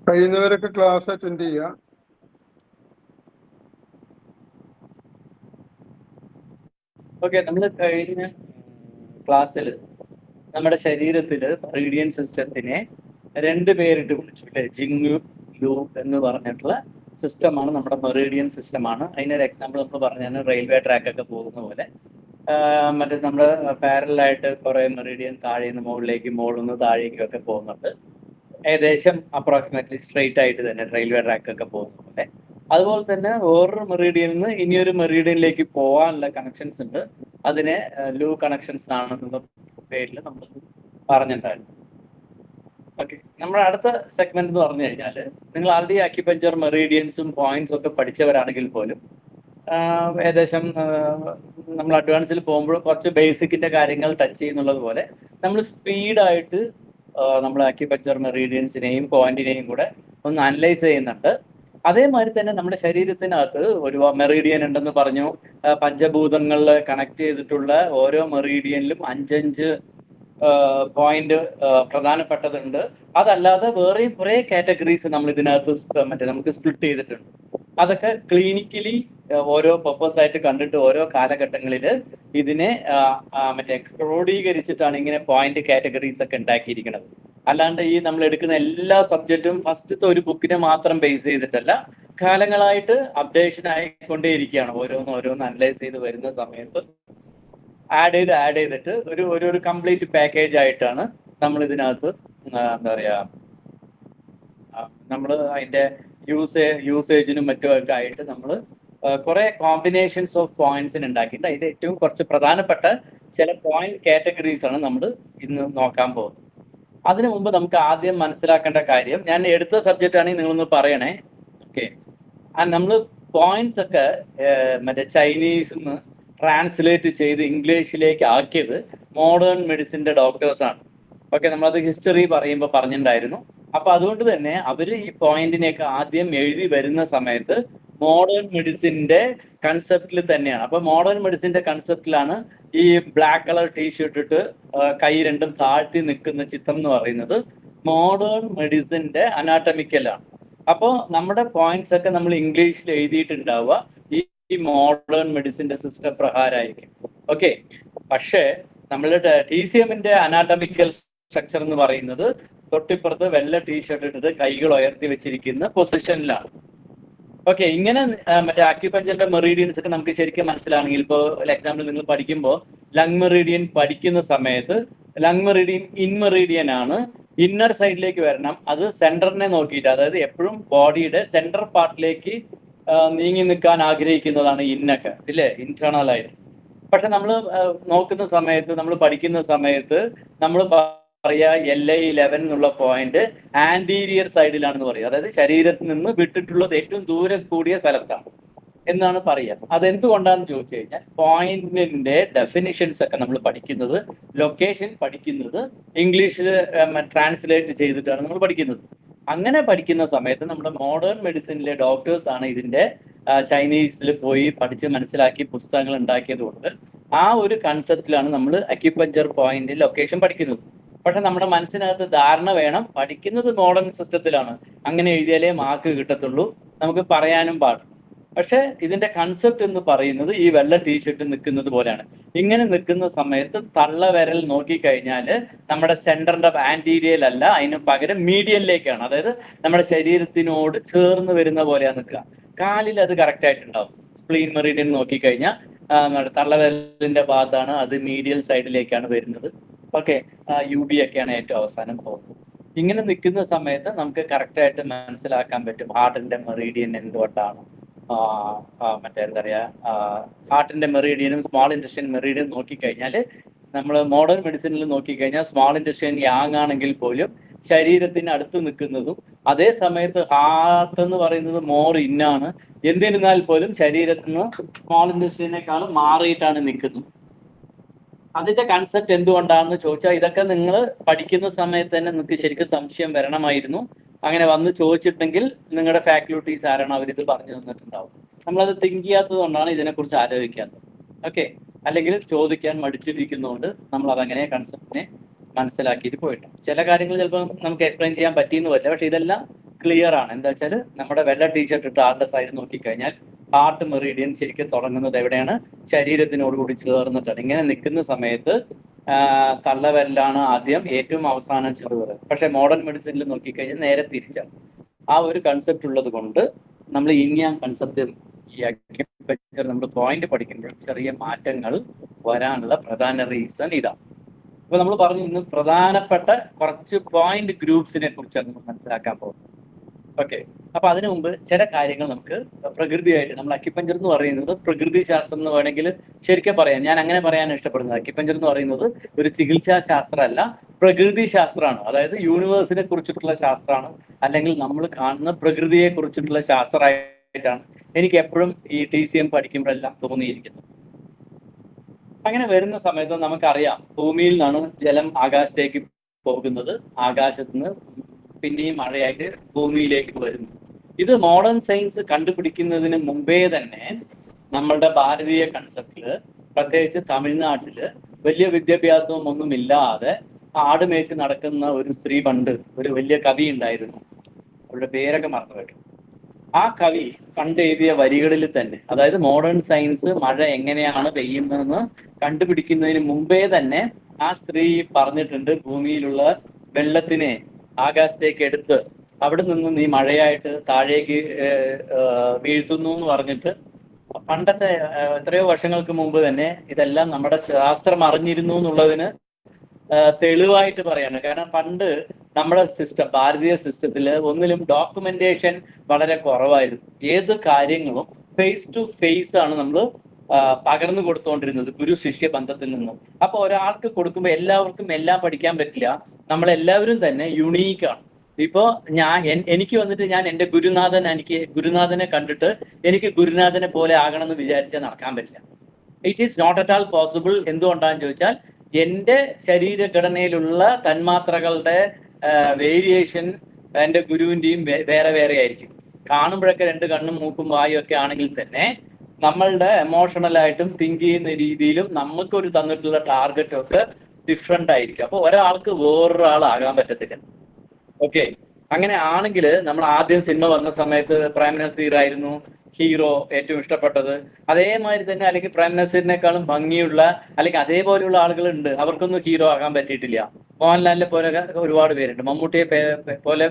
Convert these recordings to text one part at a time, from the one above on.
കഴിയുന്നവരൊക്കെ class attend ചെയ്യുക. Okay, നമ്മൾ കഴിഞ്ഞ ക്ലാസ്സിൽ നമ്മുടെ ശരീരത്തില് മെറിഡിയൻ സിസ്റ്റത്തിനെ 2 പേരിട്ട് വിളിച്ചു അല്ലെ. ജിങ് ലു എന്ന് പറഞ്ഞിട്ടുള്ള സിസ്റ്റമാണ് നമ്മുടെ മെറിഡിയൻ സിസ്റ്റമാണ്. അതിനൊരു എക്സാമ്പിൾ നമ്മൾ പറഞ്ഞാൽ റെയിൽവേ ട്രാക്ക് ഒക്കെ പോകുന്ന പോലെ മറ്റേ നമ്മൾ പാരലായിട്ട് കുറെ മെറിഡിയൻ താഴെ നിന്ന് മുകളിലേക്ക്, മുകളിൽ നിന്ന് താഴേക്കും ഒക്കെ പോകുന്നുണ്ട്. ഏകദേശം അപ്രോക്സിമേറ്റ്ലി സ്ട്രെയിറ്റ് ആയിട്ട് തന്നെ റെയിൽവേ ട്രാക്ക് ഒക്കെ പോകുന്ന പോലെ. അതുപോലെ തന്നെ വേറൊരു മെറിഡിയനിൽ നിന്ന് ഇനിയൊരു മെറിഡിയനിലേക്ക് പോകാനുള്ള കണക്ഷൻസ് ഉണ്ട്. അതിനെ ലൂ കണക്ഷൻസ് ആണെന്നുള്ള പേരിൽ നമ്മൾ പറഞ്ഞിട്ടുണ്ടായിരുന്നു. ഓക്കെ, നമ്മുടെ അടുത്ത സെഗ്മെന്റ് എന്ന് പറഞ്ഞു കഴിഞ്ഞാൽ, നിങ്ങൾ ആൾറെഡി അക്യുപഞ്ചർ മെറിഡിയൻസും പോയിന്റ്സും ഒക്കെ പഠിച്ചവരാണെങ്കിൽ പോലും ഏകദേശം നമ്മൾ അഡ്വാൻസിൽ പോകുമ്പോൾ കുറച്ച് ബേസിക്കിന്റെ കാര്യങ്ങൾ ടച്ച് ചെയ്യുന്നുള്ളത് പോലെ നമ്മൾ സ്പീഡായിട്ട് നമ്മൾ അക്യുപഞ്ചർ മെറിഡിയൻസിനെയും പോയിന്റിനെയും കൂടെ ഒന്ന് അനലൈസ് ചെയ്യുന്നുണ്ട്. അതേമാതിരി തന്നെ നമ്മുടെ ശരീരത്തിനകത്ത് ഒരു മെറിഡിയൻ ഉണ്ടെന്ന് പറഞ്ഞു. പഞ്ചഭൂതങ്ങളിൽ കണക്ട് ചെയ്തിട്ടുള്ള ഓരോ മെറിഡിയനിലും 5 പോയിന്റ് പ്രധാനപ്പെട്ടതുണ്ട്. അതല്ലാതെ വേറെയും കുറെ കാറ്റഗറീസ് നമ്മൾ ഇതിനകത്ത് നമുക്ക് സ്പ്ലിറ്റ് ചെയ്തിട്ടുണ്ട്. അതൊക്കെ ക്ലിനിക്കലി ഓരോ പർപ്പസ് ആയിട്ട് കണ്ടിട്ട് ഓരോ കാലഘട്ടങ്ങളിൽ ഇതിനെ ക്രോഡീകരിച്ചിട്ടാണ് ഇങ്ങനെ പോയിന്റ് കാറ്റഗറീസ് ഒക്കെ ഉണ്ടാക്കിയിരിക്കുന്നത്. അല്ലാണ്ട് ഈ നമ്മൾ എടുക്കുന്ന എല്ലാ സബ്ജക്റ്റും ഫസ്റ്റത്തെ ഒരു ബുക്കിനെ മാത്രം ബേസ് ചെയ്തിട്ടല്ല, കാലങ്ങളായിട്ട് അപ്ഡേഷൻ ആയിക്കൊണ്ടേയിരിക്കുകയാണ്. ഓരോന്ന് അനലൈസ് ചെയ്ത് വരുന്ന സമയത്ത് ആഡ് ചെയ്തിട്ട് ഒരു കംപ്ലീറ്റ് പാക്കേജ് ആയിട്ടാണ് നമ്മൾ ഇതിനകത്ത് എന്താ പറയാ നമ്മൾ അതിന്റെ യൂസേജിനും മറ്റുമൊക്കെ ആയിട്ട് നമ്മൾ കുറെ കോമ്പിനേഷൻസ് ഓഫ് പോയിന്റ്സിന് ഉണ്ടാക്കിയിട്ട് അതിന്റെ ഏറ്റവും കുറച്ച് പ്രധാനപ്പെട്ട ചില പോയിന്റ് കാറ്റഗറീസ് ആണ് നമ്മൾ ഇന്ന് നോക്കാൻ പോകുന്നത്. അതിനു മുമ്പ് നമുക്ക് ആദ്യം മനസ്സിലാക്കേണ്ട കാര്യം, ഞാൻ എടുത്ത സബ്ജക്റ്റ് ആണെങ്കിൽ നിങ്ങളൊന്ന് പറയണേ. ഓക്കെ, നമ്മൾ പോയിന്റ്സ് ഒക്കെ ചൈനീസിൽ നിന്ന് ട്രാൻസ്ലേറ്റ് ചെയ്ത് ഇംഗ്ലീഷിലേക്ക് ആക്കിയത് മോഡേൺ മെഡിസിന്റെ ഡോക്ടേഴ്സാണ്. ഓക്കെ, നമ്മളത് ഹിസ്റ്ററി പറയുമ്പോൾ പറഞ്ഞിട്ടുണ്ടായിരുന്നു. അപ്പൊ അതുകൊണ്ട് തന്നെ അവര് ഈ പോയിന്റിനെയൊക്കെ ആദ്യം എഴുതി വരുന്ന സമയത്ത് മോഡേൺ മെഡിസിന്റെ കൺസെപ്റ്റിൽ തന്നെയാണ്. അപ്പൊ മോഡേൺ മെഡിസിന്റെ കൺസെപ്റ്റിലാണ് ഈ ബ്ലാക്ക് കളർ ടീഷർട്ട് ഇട്ട് കൈ രണ്ടും താഴ്ത്തി നിൽക്കുന്ന ചിത്രം എന്ന് പറയുന്നത് മോഡേൺ മെഡിസിന്റെ അനാട്ടമിക്കലാണ്. അപ്പോൾ നമ്മുടെ പോയിന്റ്സ് ഒക്കെ നമ്മൾ ഇംഗ്ലീഷിൽ എഴുതിയിട്ടുണ്ടാവുക ഈ മോഡേൺ മെഡിസിന്റെ സിസ്റ്റം പ്രകാരമായിരിക്കും. ഓക്കെ, പക്ഷേ നമ്മളുടെ TCMന്റെ അനാട്ടമിക്കൽ സ്ട്രക്ചർ എന്ന് പറയുന്നത് തൊട്ടിപ്പുറത്ത് വെള്ള ടീഷർട്ട് ഇട്ടിട്ട് കൈകൾ ഉയർത്തി വെച്ചിരിക്കുന്ന പൊസിഷനിലാണ്. ഓക്കെ, ഇങ്ങനെ അക്യുപഞ്ചറിന്റെ മെറിഡിയൻസ് ഒക്കെ നമുക്ക് ശരിക്കും മനസ്സിലാണെങ്കിൽ, ഇപ്പോൾ എക്സാമ്പിൾ നിങ്ങൾ പഠിക്കുമ്പോൾ ലങ് മെറിഡിയൻ പഠിക്കുന്ന സമയത്ത് ലങ് മെറിഡിയൻ ഇൻ മെറിഡിയൻ ആണ്. ഇന്നർ സൈഡിലേക്ക് വരണം. അത് സെന്ററിനെ നോക്കിയിട്ട്, അതായത് എപ്പോഴും ബോഡിയുടെ സെന്റർ പാർട്ടിലേക്ക് നീങ്ങി നിൽക്കാൻ ആഗ്രഹിക്കുന്നതാണ് ഇന്നൊക്കെ ഇല്ലേ, ഇന്റേണൽ ആയിട്ട്. പക്ഷെ നമ്മൾ നോക്കുന്ന സമയത്ത്, നമ്മൾ പഠിക്കുന്ന സമയത്ത് നമ്മൾ പറയാ LA11 എന്നുള്ള പോയിന്റ് ആന്റീരിയർ സൈഡിലാണെന്ന് പറയുക. അതായത് ശരീരത്തിൽ നിന്ന് വിട്ടിട്ടുള്ളത് ഏറ്റവും ദൂരം കൂടിയ സ്ഥലത്താണ് എന്നാണ് പറയുക. അതെന്തുകൊണ്ടാണെന്ന് ചോദിച്ചു കഴിഞ്ഞാൽ, പോയിന്റിന്റെ ഡെഫിനിഷൻസ് ഒക്കെ നമ്മൾ പഠിക്കുന്നത്, ലൊക്കേഷൻ പഠിക്കുന്നത് ഇംഗ്ലീഷിൽ ട്രാൻസ്ലേറ്റ് ചെയ്തിട്ടാണ് നമ്മൾ പഠിക്കുന്നത്. അങ്ങനെ പഠിക്കുന്ന സമയത്ത് നമ്മുടെ മോഡേൺ മെഡിസിനിലെ ഡോക്ടേഴ്സ് ആണ് ഇതിന്റെ ചൈനീസിൽ പോയി പഠിച്ച് മനസ്സിലാക്കി പുസ്തകങ്ങൾ ഉണ്ടാക്കിയത് കൊണ്ട് ആ ഒരു കൺസെപ്റ്റിലാണ് നമ്മൾ അക്യുപഞ്ചർ പോയിന്റ് ലൊക്കേഷൻ പഠിക്കുന്നത്. പക്ഷെ നമ്മുടെ മനസ്സിനകത്ത് ധാരണ വേണം, പഠിക്കുന്നത് മോഡേൺ സിസ്റ്റത്തിലാണ്, അങ്ങനെ എഴുതിയാലേ മാർക്ക് കിട്ടത്തുള്ളൂ, നമുക്ക് പറയാനും പാടും. പക്ഷെ ഇതിന്റെ കൺസെപ്റ്റ് എന്ന് പറയുന്നത് ഈ വെള്ള ടീഷർട്ട് നിൽക്കുന്നത് പോലെയാണ്. ഇങ്ങനെ നിൽക്കുന്ന സമയത്ത് തള്ളവിരൽ നോക്കിക്കഴിഞ്ഞാൽ നമ്മുടെ സെന്ററിന്റെ ആന്റീരിയൽ അല്ല, അതിന് പകരം മീഡിയനിലേക്കാണ്. അതായത് നമ്മുടെ ശരീരത്തിനോട് ചേർന്ന് വരുന്ന പോലെയാണ് നിൽക്കുക. കാലിൽ അത് കറക്റ്റ് ആയിട്ടുണ്ടാവും. സ്പ്ലീൻ മെറിഡിയൻ നോക്കിക്കഴിഞ്ഞാൽ തള്ളവിരലിന്റെ ഭാഗത്താണ്, അത് മീഡിയൽ സൈഡിലേക്കാണ് വരുന്നത്. ഓക്കെ, UB ഒക്കെയാണ് ഏറ്റവും അവസാനം പോകുന്നത്. ഇങ്ങനെ നിൽക്കുന്ന സമയത്ത് നമുക്ക് കറക്റ്റായിട്ട് മനസ്സിലാക്കാൻ പറ്റും ഹാർട്ടിന്റെ മെറിഡിയൻ എന്തുകൊണ്ടാണ്. എന്താ പറയാ, ഹാർട്ടിന്റെ മെറിഡിയനും സ്മോൾ ഇൻറ്റസ്റ്റൈൻ മെറിഡിയൻ നോക്കിക്കഴിഞ്ഞാൽ, നമ്മൾ മോഡേൺ മെഡിസിനിൽ നോക്കിക്കഴിഞ്ഞാൽ സ്മോൾ ഇൻറ്റസ്റ്റൈൻ യാങ് ആണെങ്കിൽ പോലും ശരീരത്തിന് അടുത്ത് നിൽക്കുന്നതും, അതേ സമയത്ത് ഹാർട്ട് എന്ന് പറയുന്നത് മോർ ഇന്നാണ്. എന്നിരുന്നാൽ പോലും ശരീരത്തിൽ നിന്ന് സ്മോൾ ഇൻറ്റസ്റ്റൈനേക്കാളും മാറിയിട്ടാണ് നിൽക്കുന്നത്. അതിന്റെ കൺസെപ്റ്റ് എന്തുകൊണ്ടാണെന്ന് ചോദിച്ചാൽ ഇതൊക്കെ നിങ്ങൾ പഠിക്കുന്ന സമയത്ത് തന്നെ നിങ്ങൾക്ക് ശരിക്കും സംശയം വരണമായിരുന്നു. അങ്ങനെ വന്ന് ചോദിച്ചിട്ടുണ്ടെങ്കിൽ നിങ്ങളുടെ ഫാക്കൽറ്റീസ് ആരാണ് അവരിത് പറഞ്ഞു തന്നിട്ടുണ്ടാവും. നമ്മളത് തിങ്ക് ചെയ്യാത്തത് കൊണ്ടാണ് ഇതിനെക്കുറിച്ച് ആലോചിക്കാത്തത്. ഓക്കെ, അല്ലെങ്കിൽ ചോദിക്കാൻ മടിച്ചിരിക്കുന്നതുകൊണ്ട് നമ്മൾ അതങ്ങനെ കൺസെപ്റ്റിനെ മനസ്സിലാക്കിയിട്ട് പോയിട്ടുണ്ട്. ചില കാര്യങ്ങൾ ചിലപ്പോൾ നമുക്ക് എക്സ്പ്ലെയിൻ ചെയ്യാൻ പറ്റിയെന്ന് വരില്ല, പക്ഷെ ഇതെല്ലാം ക്ലിയർ ആണ്. എന്താ വെച്ചാൽ നമ്മുടെ വെള്ള ടീഷർട്ട് ഇട്ട് ആളുടെ സൈഡ് നോക്കിക്കഴിഞ്ഞാൽ ഹാർട്ട് മെറിഡിയൻ ശരിക്കും തുടങ്ങുന്നത് എവിടെയാണ്? ശരീരത്തിനോടുകൂടി ചേർന്നിട്ടാണ്. ഇങ്ങനെ നിൽക്കുന്ന സമയത്ത് തള്ളവിരലാണ് ആദ്യം, ഏറ്റവും അവസാനം ചെറുവിരൽ. പക്ഷെ മോഡേൺ മെഡിസിനിൽ നോക്കിക്കഴിഞ്ഞാൽ നേരെ തിരിച്ചാണ്. ആ ഒരു കൺസെപ്റ്റ് ഉള്ളത് കൊണ്ട് നമ്മൾ ഇനി ആ കൺസെപ്റ്റ് ഈ അക്യുപഞ്ചർ നമ്മൾ പോയിന്റ് പഠിക്കുമ്പോൾ ചെറിയ മാറ്റങ്ങൾ വരാനുള്ള പ്രധാന റീസൺ ഇതാണ്. അപ്പൊ നമ്മൾ പറഞ്ഞു ഇന്ന് പ്രധാനപ്പെട്ട കുറച്ച് പോയിന്റ് ഗ്രൂപ്പ്സിനെ കുറിച്ചാണ് നമ്മൾ മനസ്സിലാക്കാൻ പോകുന്നത്. ഓക്കെ, അപ്പൊ അതിനു മുമ്പ് ചില കാര്യങ്ങൾ നമുക്ക് പ്രകൃതിയായിട്ട്, നമ്മൾ അക്യുപഞ്ചർ എന്ന് പറയുന്നത് പ്രകൃതി ശാസ്ത്രം എന്ന് വേണമെങ്കിൽ ശരിക്കും പറയാം. ഞാൻ അങ്ങനെ പറയാൻ ഇഷ്ടപ്പെടുന്നത് അക്യുപഞ്ചർ എന്ന് പറയുന്നത് ഒരു ചികിത്സാ ശാസ്ത്രമല്ല, പ്രകൃതി ശാസ്ത്രമാണ്. അതായത് യൂണിവേഴ്സിനെ കുറിച്ചിട്ടുള്ള ശാസ്ത്രമാണ്, അല്ലെങ്കിൽ നമ്മൾ കാണുന്ന പ്രകൃതിയെ കുറിച്ചിട്ടുള്ള ശാസ്ത്രമായിട്ടാണ് എനിക്ക് എപ്പോഴും ഈ TCM പഠിക്കുമ്പോഴെല്ലാം തോന്നിയിരിക്കുന്നത്. അങ്ങനെ വരുന്ന സമയത്ത് നമുക്കറിയാം ഭൂമിയിൽ നിന്നാണ് ജലം ആകാശത്തേക്ക് പോകുന്നത്, ആകാശത്ത് നിന്ന് പിന്നെയും മഴയായിട്ട് ഭൂമിയിലേക്ക് വരുന്നു. ഇത് മോഡേൺ സയൻസ് കണ്ടുപിടിക്കുന്നതിന് മുമ്പേ തന്നെ നമ്മളുടെ ഭാരതീയ കൺസെപ്റ്റില്, പ്രത്യേകിച്ച് തമിഴ്നാട്ടില് വലിയ വിദ്യാഭ്യാസവും ഒന്നുമില്ലാതെ ആട് മേച്ച് നടക്കുന്ന ഒരു സ്ത്രീ, പണ്ട് ഒരു വലിയ കവി ഉണ്ടായിരുന്നു, അവരുടെ പേരൊക്കെ മറന്നുപോയിട്ടു. ആ കവി പണ്ട് എഴുതിയ വരികളിൽ തന്നെ, അതായത് മോഡേൺ സയൻസ് മഴ എങ്ങനെയാണ് പെയ്യുന്നതെന്ന് കണ്ടുപിടിക്കുന്നതിന് മുമ്പേ തന്നെ ആ സ്ത്രീ പറഞ്ഞിട്ടുണ്ട്, ഭൂമിയിലുള്ള വെള്ളത്തിനെ ആകാശത്തേക്ക് എടുത്ത് അവിടെ നിന്ന് നീ മഴയായിട്ട് താഴേക്ക് വീഴ്ത്തുന്നു എന്ന് പറഞ്ഞിട്ട്. പണ്ടത്തെ എത്രയോ വർഷങ്ങൾക്ക് മുമ്പ് തന്നെ ഇതെല്ലാം നമ്മുടെ ശാസ്ത്രം അറിഞ്ഞിരുന്നു എന്നുള്ളതിന് തെളിവായിട്ട് പറയാണ്. കാരണം പണ്ട് നമ്മുടെ സിസ്റ്റം, ഭാരതീയ സിസ്റ്റത്തിൽ ഒന്നിലും ഡോക്യുമെന്റേഷൻ വളരെ കുറവായിരുന്നു. ഏത് കാര്യങ്ങളും ഫേസ് ടു ഫേസ് ആണ് നമ്മൾ പകർന്നു കൊടുത്തുകൊണ്ടിരുന്നത്, ഗുരു ശിഷ്യ ബന്ധത്തിൽ നിന്നും. അപ്പൊ ഒരാൾക്ക് കൊടുക്കുമ്പോൾ എല്ലാവർക്കും എല്ലാം പഠിക്കാൻ പറ്റില്ല. നമ്മളെല്ലാവരും തന്നെ യുണീക്കാണ്. ഇപ്പോ എനിക്ക് വന്നിട്ട് ഞാൻ എൻ്റെ ഗുരുനാഥനെ കണ്ടിട്ട് എനിക്ക് ഗുരുനാഥനെ പോലെ ആകണം എന്ന് വിചാരിച്ചാൽ നടക്കാൻ പറ്റില്ല. It is not at all possible. എന്തുകൊണ്ടാണെന്ന് ചോദിച്ചാൽ എൻ്റെ ശരീരഘടനയിലുള്ള തന്മാത്രകളുടെ വേരിയേഷൻ എൻ്റെ ഗുരുവിൻ്റെയും വേറെ വേറെ ആയിരിക്കും. കാണുമ്പോഴൊക്കെ രണ്ട് കണ്ണും മൂക്കും വായും ഒക്കെ ആണെങ്കിൽ തന്നെ നമ്മളുടെ എമോഷണലായിട്ടും തിങ്ക് ചെയ്യുന്ന രീതിയിലും നമുക്കൊരു തന്നിട്ടുള്ള ടാർഗറ്റും ഒക്കെ ഡിഫറെൻ്റ് ആയിരിക്കും. അപ്പോൾ ഒരാൾക്ക് വേറൊരാളാകാൻ പറ്റത്തില്ല. ഓക്കെ, അങ്ങനെ ആണെങ്കിൽ നമ്മൾ ആദ്യം സിനിമ വന്ന സമയത്ത് പ്രേം നസീർ ആയിരുന്നു ഹീറോ ഏറ്റവും ഇഷ്ടപ്പെട്ടത്. അതേമാതിരി തന്നെ അല്ലെങ്കിൽ പ്രേം നസീറിനേക്കാളും ഭംഗിയുള്ള അല്ലെങ്കിൽ അതേപോലെയുള്ള ആളുകളുണ്ട്, അവർക്കൊന്നും ഹീറോ ആകാൻ പറ്റിയിട്ടില്ല. മോഹൻലാലിനെ പോലെ ഒരുപാട് പേരുണ്ട്, മമ്മൂട്ടിയെ പോലെ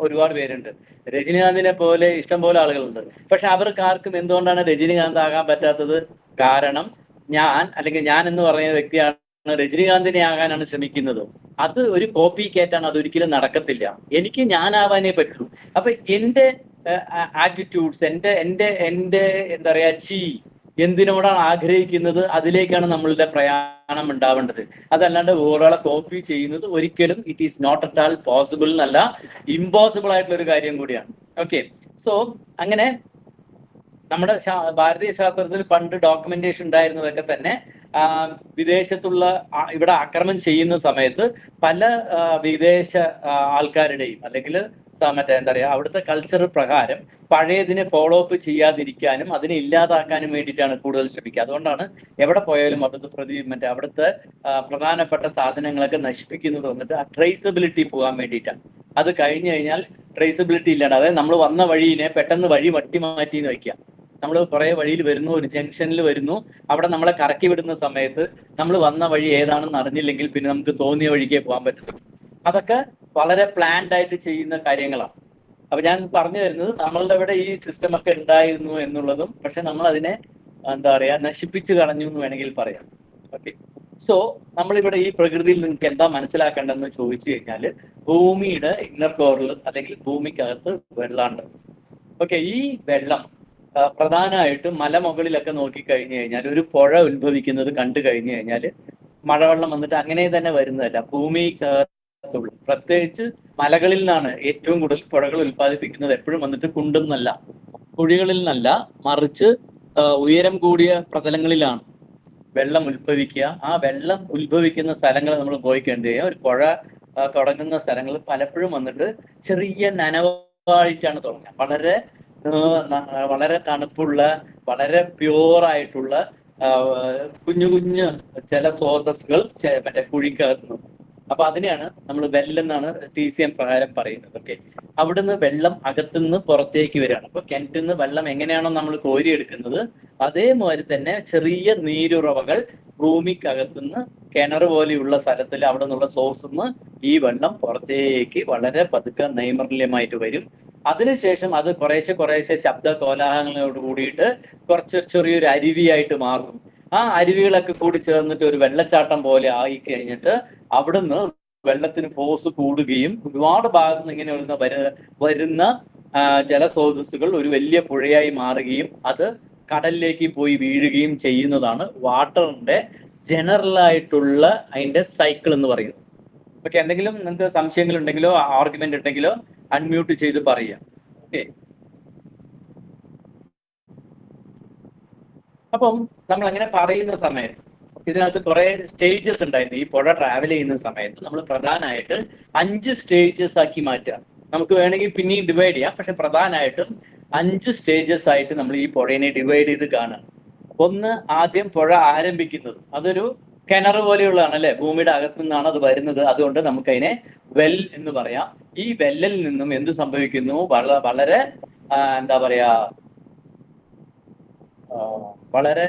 ഒരുപാട് പേരുണ്ട്, രജനീകാന്തിനെ പോലെ ഇഷ്ടം പോലെ ആളുകളുണ്ട്. പക്ഷെ അവർക്ക് ആർക്കും എന്തുകൊണ്ടാണ് രജനീകാന്ത് ആകാൻ പറ്റാത്തത്? കാരണം ഞാൻ എന്ന് പറയുന്ന വ്യക്തിയാണ് രജനീകാന്തിനെ ആകാനാണ് ശ്രമിക്കുന്നത്. അത് ഒരു കോപ്പി കേറ്റാണ്, അതൊരിക്കലും നടക്കത്തില്ല. എനിക്ക് ഞാനാവാനേ പറ്റുള്ളൂ. അപ്പൊ എൻ്റെ ആറ്റിറ്റ്യൂഡ്സ്, എൻ്റെ എന്താ പറയാ, എന്തിനോടാണ് ആഗ്രഹിക്കുന്നത് അതിലേക്കാണ് നമ്മളുടെ പ്രയാണം ഉണ്ടാവേണ്ടത്. അതല്ലാണ്ട് ഒരാളെ കോപ്പി ചെയ്യുന്നത് ഒരിക്കലും it is not at all possible എന്നല്ല, ഇമ്പോസിബിൾ ആയിട്ടുള്ള ഒരു കാര്യം കൂടിയാണ്. ഓക്കെ, സോ അങ്ങനെ നമ്മുടെ ഭാരതീയ ശാസ്ത്രത്തിൽ പണ്ട് ഡോക്യുമെന്റേഷൻ ഉണ്ടായിരുന്നതൊക്കെ തന്നെ വിദേശത്തുള്ള ഇവിടെ ആക്രമണം ചെയ്യുന്ന സമയത്ത് പല വിദേശ ആൾക്കാരുടെയും അല്ലെങ്കിൽ എന്താ പറയുക, അവിടുത്തെ കൾച്ചർ പ്രകാരം പഴയതിനെ ഫോളോ അപ്പ് ചെയ്യാതിരിക്കാനും അതിനെ ഇല്ലാതാക്കാനും വേണ്ടിയിട്ടാണ് കൂടുതൽ ശ്രമിക്കുക. അതുകൊണ്ടാണ് എവിടെ പോയാലും അവിടുത്തെ അവിടുത്തെ പ്രധാനപ്പെട്ട സാധനങ്ങളൊക്കെ നശിപ്പിക്കുന്നത് വന്നിട്ട് ആ ട്രേസബിലിറ്റി പോകാൻ വേണ്ടിയിട്ടാണ്. അത് കഴിഞ്ഞു കഴിഞ്ഞാൽ ട്രേസബിലിറ്റി ഇല്ലാണ്ട്, അതായത് നമ്മൾ വന്ന വഴിനെ പെട്ടെന്ന് വഴി മാറ്റി എന്ന് വയ്ക്കുക. നമ്മൾ കുറെ വഴിയിൽ വരുന്നു, ഒരു ജംഗ്ഷനിൽ വരുന്നു, അവിടെ നമ്മളെ കറക്കി വിടുന്ന സമയത്ത് നമ്മൾ വന്ന വഴി ഏതാണെന്ന് അറിഞ്ഞില്ലെങ്കിൽ പിന്നെ നമുക്ക് തോന്നിയ വഴിക്കേ പോകാൻ പറ്റും. അതൊക്കെ വളരെ പ്ലാൻഡ് ആയിട്ട് ചെയ്യുന്ന കാര്യങ്ങളാണ്. അപ്പൊ ഞാൻ പറഞ്ഞു തരുന്നത് നമ്മളുടെ ഇവിടെ ഈ സിസ്റ്റം ഒക്കെ ഉണ്ടായിരുന്നു എന്നുള്ളതും, പക്ഷെ നമ്മൾ അതിനെ എന്താ പറയാ നശിപ്പിച്ചു കളഞ്ഞു എന്ന് വേണമെങ്കിൽ പറയാം. ഓക്കെ, സോ നമ്മളിവിടെ ഈ പ്രകൃതിയിൽ നിങ്ങൾക്ക് എന്താ മനസ്സിലാക്കേണ്ടതെന്ന് ചോദിച്ചു കഴിഞ്ഞാൽ ഭൂമിയുടെ ഇന്നർ കോറിൽ അല്ലെങ്കിൽ ഭൂമിക്കകത്ത് വെള്ളമുണ്ട്. ഓക്കെ, ഈ വെള്ളം പ്രധാനമായിട്ടും മലമുകളിലൊക്കെ നോക്കിക്കഴിഞ്ഞു കഴിഞ്ഞാൽ ഒരു പുഴ ഉത്ഭവിക്കുന്നത് കണ്ടു കഴിഞ്ഞു കഴിഞ്ഞാൽ മഴവെള്ളം വന്നിട്ട് അങ്ങനെ തന്നെ വരുന്നതല്ല, ഭൂമിക്കകത്തുള്ളൂ. പ്രത്യേകിച്ച് മലകളിൽ നിന്നാണ് ഏറ്റവും കൂടുതൽ പുഴകൾ ഉൽപ്പാദിപ്പിക്കുന്നത്. എപ്പോഴും വന്നിട്ട് കുഴികളിൽ നിന്നല്ല, മറിച്ച് ഉയരം കൂടിയ പ്രതലങ്ങളിലാണ്. വെള്ളം ഉത്ഭവിക്കുക. ആ വെള്ളം ഉത്ഭവിക്കുന്ന സ്ഥലങ്ങൾ നമ്മൾ പോയി കണ്ടു കഴിഞ്ഞാൽ ഒരു പുഴ തുടങ്ങുന്ന സ്ഥലങ്ങൾ പലപ്പോഴും വന്നിട്ട് ചെറിയ നനവായിട്ടാണ് തുടങ്ങുക. വളരെ തണുപ്പുള്ള, വളരെ പ്യുവറായിട്ടുള്ള കുഞ്ഞു കുഞ്ഞു ചില സ്രോതസ്സുകൾ മറ്റേ കുഴിക്കകത്ത്. അപ്പൊ അതിനെയാണ് നമ്മൾ വെല്ലെന്നാണ് TCM പ്രകാരം പറയുന്നത്. ഓക്കെ, അവിടുന്ന് വെള്ളം അകത്തുനിന്ന് പുറത്തേക്ക് വരികയാണ്. അപ്പൊ കിണറ്റിൽ നിന്ന് വെള്ളം എങ്ങനെയാണോ നമ്മൾ കോരിയെടുക്കുന്നത്, അതേമാതിരി തന്നെ ചെറിയ നീരുറവകൾ ഭൂമിക്കകത്തുനിന്ന് കിണർ പോലെയുള്ള സ്ഥലത്തിൽ അവിടെ നിന്നുള്ള സോഴ്സിൽ നിന്ന് ഈ വെള്ളം പുറത്തേക്ക് വളരെ പതുക്കെ നൈർമല്യമായിട്ട് വരും. അതിനുശേഷം അത് കുറേശ്ശെ ശബ്ദ കോലാഹലങ്ങളോട് കൂടിയിട്ട് ചെറിയൊരു അരുവിയായിട്ട് മാറും. ആ അരുവികളൊക്കെ കൂടി ചേർന്നിട്ട് ഒരു വെള്ളച്ചാട്ടം പോലെ ആയി കഴിഞ്ഞിട്ട് അവിടുന്ന് വെള്ളത്തിന് ഫോഴ്സ് കൂടുകയും ഒരുപാട് ഭാഗത്ത് നിന്ന് ഇങ്ങനെ വരുന്ന ജലസ്രോതസ്സുകൾ ഒരു വലിയ പുഴയായി മാറുകയും അത് കടലിലേക്ക് പോയി വീഴുകയും ചെയ്യുന്നതാണ് വാട്ടറിന്റെ ജനറൽ ആയിട്ടുള്ള അതിന്റെ സൈക്കിൾ എന്ന് പറയുന്നത്. ഓക്കെ, എന്തെങ്കിലും നിങ്ങൾക്ക് സംശയങ്ങൾ ഉണ്ടെങ്കിലോ ആർഗ്യുമെന്റ് ഉണ്ടെങ്കിലോ അൺമ്യൂട്ട് ചെയ്ത് പറയാം. ഓക്കെ, അപ്പം നമ്മൾ അങ്ങനെ പറയുന്ന സമയത്ത് ഇതിനകത്ത് കുറെ സ്റ്റേജസ് ഉണ്ടായിരുന്നു. ഈ പുഴ ട്രാവൽ ചെയ്യുന്ന സമയത്ത് നമ്മൾ പ്രധാനമായിട്ട് 5 സ്റ്റേജസ് ആക്കി മാറ്റുക. നമുക്ക് വേണമെങ്കിൽ പിന്നെയും ഡിവൈഡ് ചെയ്യാം, പക്ഷെ പ്രധാനമായിട്ടും 5 സ്റ്റേജസ് ആയിട്ട് നമ്മൾ ഈ പുഴയെ ഡിവൈഡ് ചെയ്ത് കാണുക. ഒന്ന്, ആദ്യം പുഴ ആരംഭിക്കുന്നത് അതൊരു കിണർ പോലെയുള്ളതാണ് അല്ലെ, ഭൂമിയുടെ അകത്തു നിന്നാണ് അത് വരുന്നത്. അതുകൊണ്ട് നമുക്കതിനെ വെൽ എന്ന് പറയാം. ഈ വെല്ലിൽ നിന്നും എന്ത് സംഭവിക്കുന്നു, വളരെ എന്താ പറയാ, വളരെ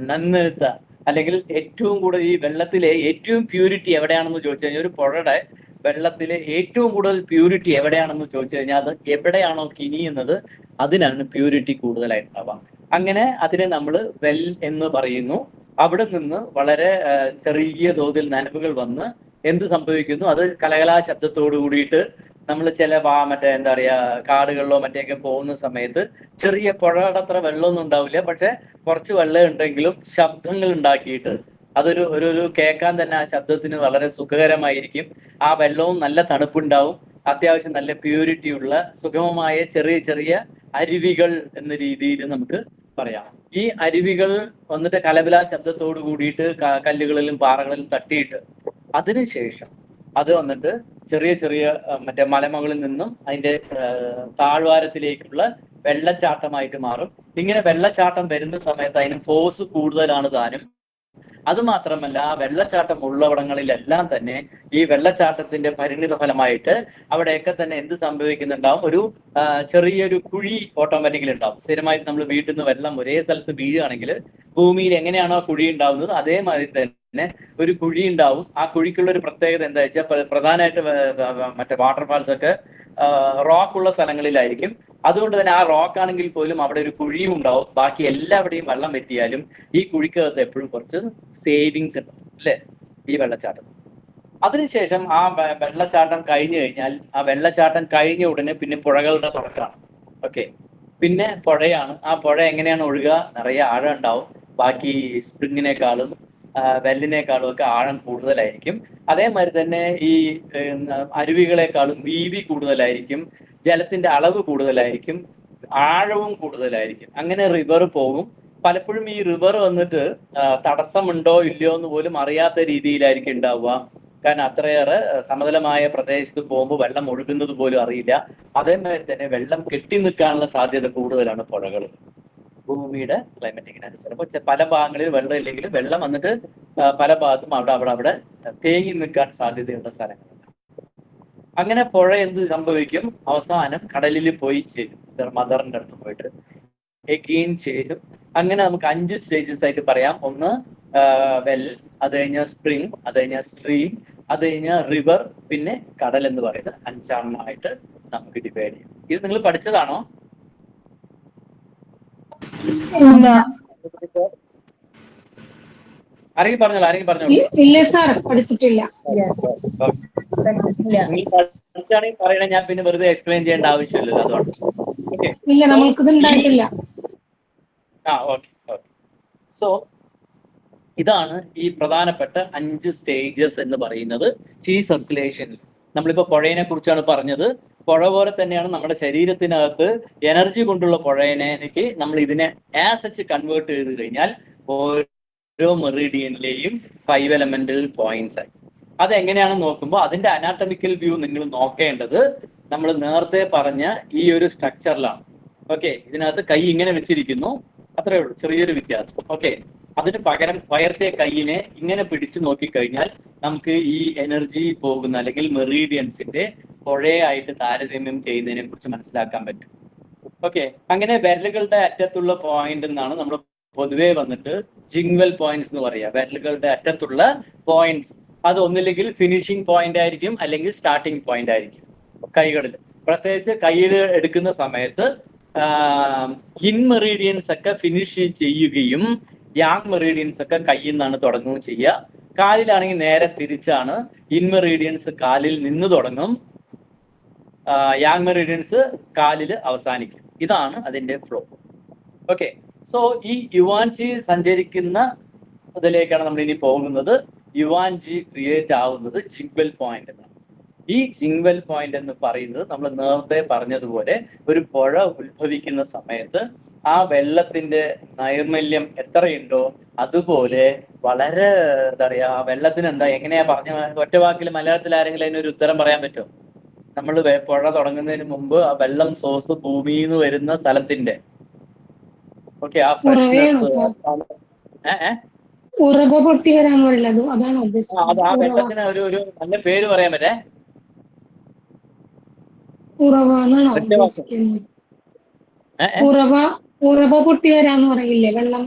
നന്നഴുത്ത അല്ലെങ്കിൽ ഏറ്റവും കൂടുതൽ ഈ വെള്ളത്തിലെ ഏറ്റവും പ്യൂരിറ്റി എവിടെയാണെന്ന് ചോദിച്ചു കഴിഞ്ഞാൽ, ഒരു പുഴയുടെ വെള്ളത്തിലെ ഏറ്റവും കൂടുതൽ പ്യൂരിറ്റി എവിടെയാണെന്ന് ചോദിച്ചു കഴിഞ്ഞാൽ അത് എവിടെയാണോ കിനിയുന്നത് അതിനാണ് പ്യൂരിറ്റി കൂടുതലായിട്ടുണ്ടാവുക. അങ്ങനെ അതിനെ നമ്മൾ വെൽ എന്ന് പറയുന്നു. അവിടെ നിന്ന് വളരെ ചെറിയ തോതിൽ നനവുകൾ വന്ന് എന്ത് സംഭവിക്കുന്നു, അത് കലകലാ ശബ്ദത്തോട് കൂടിയിട്ട് നമ്മൾ ചില മറ്റേ എന്താ പറയാ കാടുകളിലോ മറ്റേയൊക്കെ പോകുന്ന സമയത്ത് ചെറിയ പുഴയുടെ അത്ര വെള്ളമൊന്നും ഉണ്ടാവില്ല, പക്ഷെ കുറച്ച് വെള്ളം ഉണ്ടെങ്കിലും ശബ്ദങ്ങൾ ഉണ്ടാക്കിയിട്ട് അതൊരു ഒരു കേൾക്കാൻ തന്നെ ആ ശബ്ദത്തിന് വളരെ സുഖകരമായിരിക്കും. ആ വെള്ളവും നല്ല തണുപ്പുണ്ടാവും. അത്യാവശ്യം നല്ല പ്യൂരിറ്റി ഉള്ള സുഗമമായ ചെറിയ ചെറിയ അരുവികൾ എന്ന രീതിയിൽ നമുക്ക് പറയാം. ഈ അരുവികൾ വന്നിട്ട് കലപിലാ ശബ്ദത്തോട് കൂടിയിട്ട് കല്ലുകളിലും പാറകളിലും തട്ടിയിട്ട് അതിനുശേഷം അത് വന്നിട്ട് ചെറിയ ചെറിയ മറ്റേ മലമുകളിൽ നിന്നും അതിന്റെ താഴ്വാരത്തിലേക്കുള്ള വെള്ളച്ചാട്ടമായിട്ട് മാറും. ഇങ്ങനെ വെള്ളച്ചാട്ടം വരുന്ന സമയത്ത് അതിന് ഫോഴ്സ് കൂടുതലാണ് താനും. അത് മാത്രമല്ല, ആ വെള്ളച്ചാട്ടം ഉള്ളവിടങ്ങളിലെല്ലാം തന്നെ ഈ വെള്ളച്ചാട്ടത്തിന്റെ പരിണിത ഫലമായിട്ട് അവിടെയൊക്കെ തന്നെ എന്ത് സംഭവിക്കുന്നുണ്ടാവും, ഒരു ചെറിയൊരു കുഴി ഓട്ടോമാറ്റിക്കലി ഉണ്ടാവും. സ്ഥിരമായിട്ട് നമ്മൾ വീട്ടിൽ നിന്ന് വെള്ളം ഒരേ സ്ഥലത്ത് വീഴുകയാണെങ്കിൽ ഭൂമിയിൽ എങ്ങനെയാണോ കുഴി ഉണ്ടാവുന്നത് അതേമാതിരി തന്നെ ഒരു കുഴി ഉണ്ടാവും. ആ കുഴിക്കുള്ള ഒരു പ്രത്യേകത എന്താ വെച്ചാൽ, പ്രധാനമായിട്ട് മറ്റേ വാട്ടർഫാൾസ് ഒക്കെ റോക്കുള്ള സ്ഥലങ്ങളിലായിരിക്കും. അതുകൊണ്ട് തന്നെ ആ റോക്ക് ആണെങ്കിൽ പോലും അവിടെ ഒരു കുഴിയും ഉണ്ടാവും. ബാക്കി എല്ലാവിടെയും വെള്ളം വെറ്റിയാലും ഈ കുഴിക്കകത്ത് എപ്പോഴും കുറച്ച് സേവിങ്സ് ഉണ്ടാവും അല്ലെ, ഈ വെള്ളച്ചാട്ടം. അതിനുശേഷം ആ വെള്ളച്ചാട്ടം കഴിഞ്ഞു കഴിഞ്ഞാൽ, ആ വെള്ളച്ചാട്ടം കഴിഞ്ഞ ഉടനെ പിന്നെ പുഴകളുടെ തുടക്കമാണ്. ഓക്കെ, പിന്നെ പുഴയാണ്. ആ പുഴ എങ്ങനെയാണ് ഒഴുകുക, നിറയെ ആഴം ഉണ്ടാവും. ബാക്കി സ്പ്രിങ്ങിനേക്കാളും വെല്ലിനേക്കാളും ഒക്കെ ആഴം കൂടുതലായിരിക്കും. അതേമാതിരി തന്നെ ഈ അരുവികളെക്കാളും വീതി കൂടുതലായിരിക്കും, ജലത്തിന്റെ അളവ് കൂടുതലായിരിക്കും, ആഴവും കൂടുതലായിരിക്കും. അങ്ങനെ റിവർ പോകും. പലപ്പോഴും ഈ റിവർ വന്നിട്ട് തടസ്സമുണ്ടോ ഇല്ലയോ എന്ന് പോലും അറിയാത്ത രീതിയിലായിരിക്കും ഉണ്ടാവുക. കാരണം അത്രയേറെ സമതലമായ പ്രദേശത്ത് പോകുമ്പോൾ വെള്ളം ഒഴുകുന്നത് പോലും അറിയില്ല. അതേമാതിരി തന്നെ വെള്ളം കെട്ടി നിൽക്കാനുള്ള സാധ്യത കൂടുതലാണ് പുഴകൾ ഭൂമിയുടെ ക്ലൈമറ്റിക്കിനനുസരിച്ച്. അപ്പൊ പല ഭാഗങ്ങളിൽ വെള്ളം ഇല്ലെങ്കിലും വെള്ളം വന്നിട്ട് പല ഭാഗത്തും അവിടെ തേങ്ങി നിൽക്കാൻ സാധ്യതയുള്ള സ്ഥലങ്ങളുണ്ട്. അങ്ങനെ പുഴ എന്ത് സംഭവിക്കും, അവസാനം കടലിൽ പോയി ചേരും, മദറിന്റെ അടുത്ത് പോയിട്ട് എഗെയിൻ ചേരും. അങ്ങനെ നമുക്ക് 5 സ്റ്റേജസ് ആയിട്ട് പറയാം. ഒന്ന് വെൽ, അത് കഴിഞ്ഞാൽ സ്പ്രിങ്, അത് കഴിഞ്ഞാൽ സ്ട്രീം, അത് കഴിഞ്ഞാൽ റിവർ, പിന്നെ കടൽ എന്ന് പറയുന്നത് 5 നമുക്ക് ഡിവൈഡ് ചെയ്യാം. ഇത് നിങ്ങൾ പഠിച്ചതാണോ? ആരെങ്കിലും പറഞ്ഞോളൂ. ഇല്ല സാർ, പഠിച്ചിട്ടില്ല. പഠിച്ചാണെങ്കിൽ പറയണേ, ഞാൻ പിന്നെ വെറുതെ എക്സ്പ്ലെയിൻ ചെയ്യേണ്ട ആവശ്യമില്ലല്ലോ, അതുകൊണ്ട്. ഇല്ല, നമ്മൾക്കിത് ഉണ്ടായിട്ടില്ല. ഓക്കെ. സോ ഇതാണ് ഈ പ്രധാനപ്പെട്ട 5 സ്റ്റേജസ് എന്ന് പറയുന്നത് സീ സർക്കുലേഷനിൽ. നമ്മളിപ്പോ പുഴയെ കുറിച്ചാണ് പറഞ്ഞത്. പുഴ പോലെ തന്നെയാണ് നമ്മുടെ ശരീരത്തിനകത്ത് എനർജി കൊണ്ടുള്ള പുഴയിലേക്ക് നമ്മൾ ഇതിനെ ആസ് സച്ച് കൺവേർട്ട് ചെയ്ത് കഴിഞ്ഞാൽ ഓരോ മെറീഡിയനിലെയും 5 എലമെന്റൽ പോയിന്റ്സ് ആയി. അതെങ്ങനെയാണെന്ന് നോക്കുമ്പോൾ അതിന്റെ അനാട്ടമിക്കൽ വ്യൂ നിങ്ങൾ നോക്കേണ്ടത് നമ്മൾ നേരത്തെ പറഞ്ഞ ഈ ഒരു സ്ട്രക്ചറിലാണ്. ഓക്കെ, ഇതിനകത്ത് കൈ ഇങ്ങനെ വെച്ചിരിക്കുന്നു, അത്രേ ഉള്ളൂ, ചെറിയൊരു വ്യത്യാസം. ഓക്കെ, അതിന് പകരം വയർത്തെ കൈയിനെ ഇങ്ങനെ പിടിച്ചു നോക്കിക്കഴിഞ്ഞാൽ നമുക്ക് ഈ എനർജി പോകുന്ന അല്ലെങ്കിൽ മെറീഡിയൻസിന്റെ പുഴയായിട്ട് താരതമ്യം ചെയ്യുന്നതിനെ കുറിച്ച് മനസ്സിലാക്കാൻ പറ്റും. ഓക്കെ, അങ്ങനെ വിരലുകളുടെ അറ്റത്തുള്ള പോയിന്റ് എന്നാണ് നമ്മൾ പൊതുവെ വന്നിട്ട് ജിങ്വൽ പോയിന്റ്സ് എന്ന് പറയുക. വിരലുകളുടെ അറ്റത്തുള്ള പോയിന്റ്സ് അത് ഒന്നില്ലെങ്കിൽ ഫിനിഷിംഗ് പോയിന്റ് ആയിരിക്കും, അല്ലെങ്കിൽ സ്റ്റാർട്ടിംഗ് പോയിന്റ് ആയിരിക്കും. കൈകളിൽ പ്രത്യേകിച്ച് കയ്യിൽ എടുക്കുന്ന സമയത്ത് ഇൻമെറീഡിയൻസ് ഒക്കെ ഫിനിഷ് ചെയ്യുകയും യാങ് മെറീഡിയൻസ് ഒക്കെ കയ്യിൽ നിന്നാണ് തുടങ്ങുകയും ചെയ്യുക. കാലിലാണെങ്കിൽ നേരെ തിരിച്ചാണ്. ഇൻമെറീഡിയൻസ് കാലിൽ നിന്ന് തുടങ്ങും, യാങ് മെറീഡിയൻസ് കാലിൽ അവസാനിക്കും. ഇതാണ് അതിന്റെ ഫ്ലോ. ഓക്കെ, സോ ഈ യുവാൻജി സഞ്ചരിക്കുന്ന ഇതിലേക്കാണ് നമ്മൾ ഇനി പോകുന്നത്. യുവാൻജി ക്രിയേറ്റ് ആവുന്നത് ജിങ്വൽ പോയിന്റ് എന്നാണ്. ഈ ജിങ്വൽ പോയിന്റ് എന്ന് പറയുന്നത് നമ്മൾ നേരത്തെ പറഞ്ഞതുപോലെ ഒരു പുഴ ഉത്ഭവിക്കുന്ന സമയത്ത് ആ വെള്ളത്തിന്റെ നൈർമല്യം എത്രയുണ്ടോ അതുപോലെ വളരെ എന്താ പറയാ, ആ വെള്ളത്തിന് എന്താ എങ്ങനെയാ പറഞ്ഞ ഒറ്റ വാക്കിൽ മലയാളത്തിൽ ആരെങ്കിലും അതിനൊരു ഉത്തരം പറയാൻ പറ്റുമോ? നമ്മൾ പുഴ തുടങ്ങുന്നതിന് മുമ്പ് ആ വെള്ളം സോഴ്സ് ഭൂമിയിൽ നിന്ന് വരുന്ന സ്ഥലത്തിന്റെ ഓക്കെ ആ ഫ്രഷ്നെസ്, ഉറവ പൊട്ടി വരാനുള്ളത് അതാണ് ഉദ്ദേശിക്കുന്നത്. ആ വെള്ളത്തിന് ഒരു നല്ല പേര് പറയാൻ പറ്റേ? ഉറവ എന്നാണോ ഉദ്ദേശിക്കുന്നത്? ഉറവ പൊട്ടി വരാന്ന് പറയില്ലേ വെള്ളം?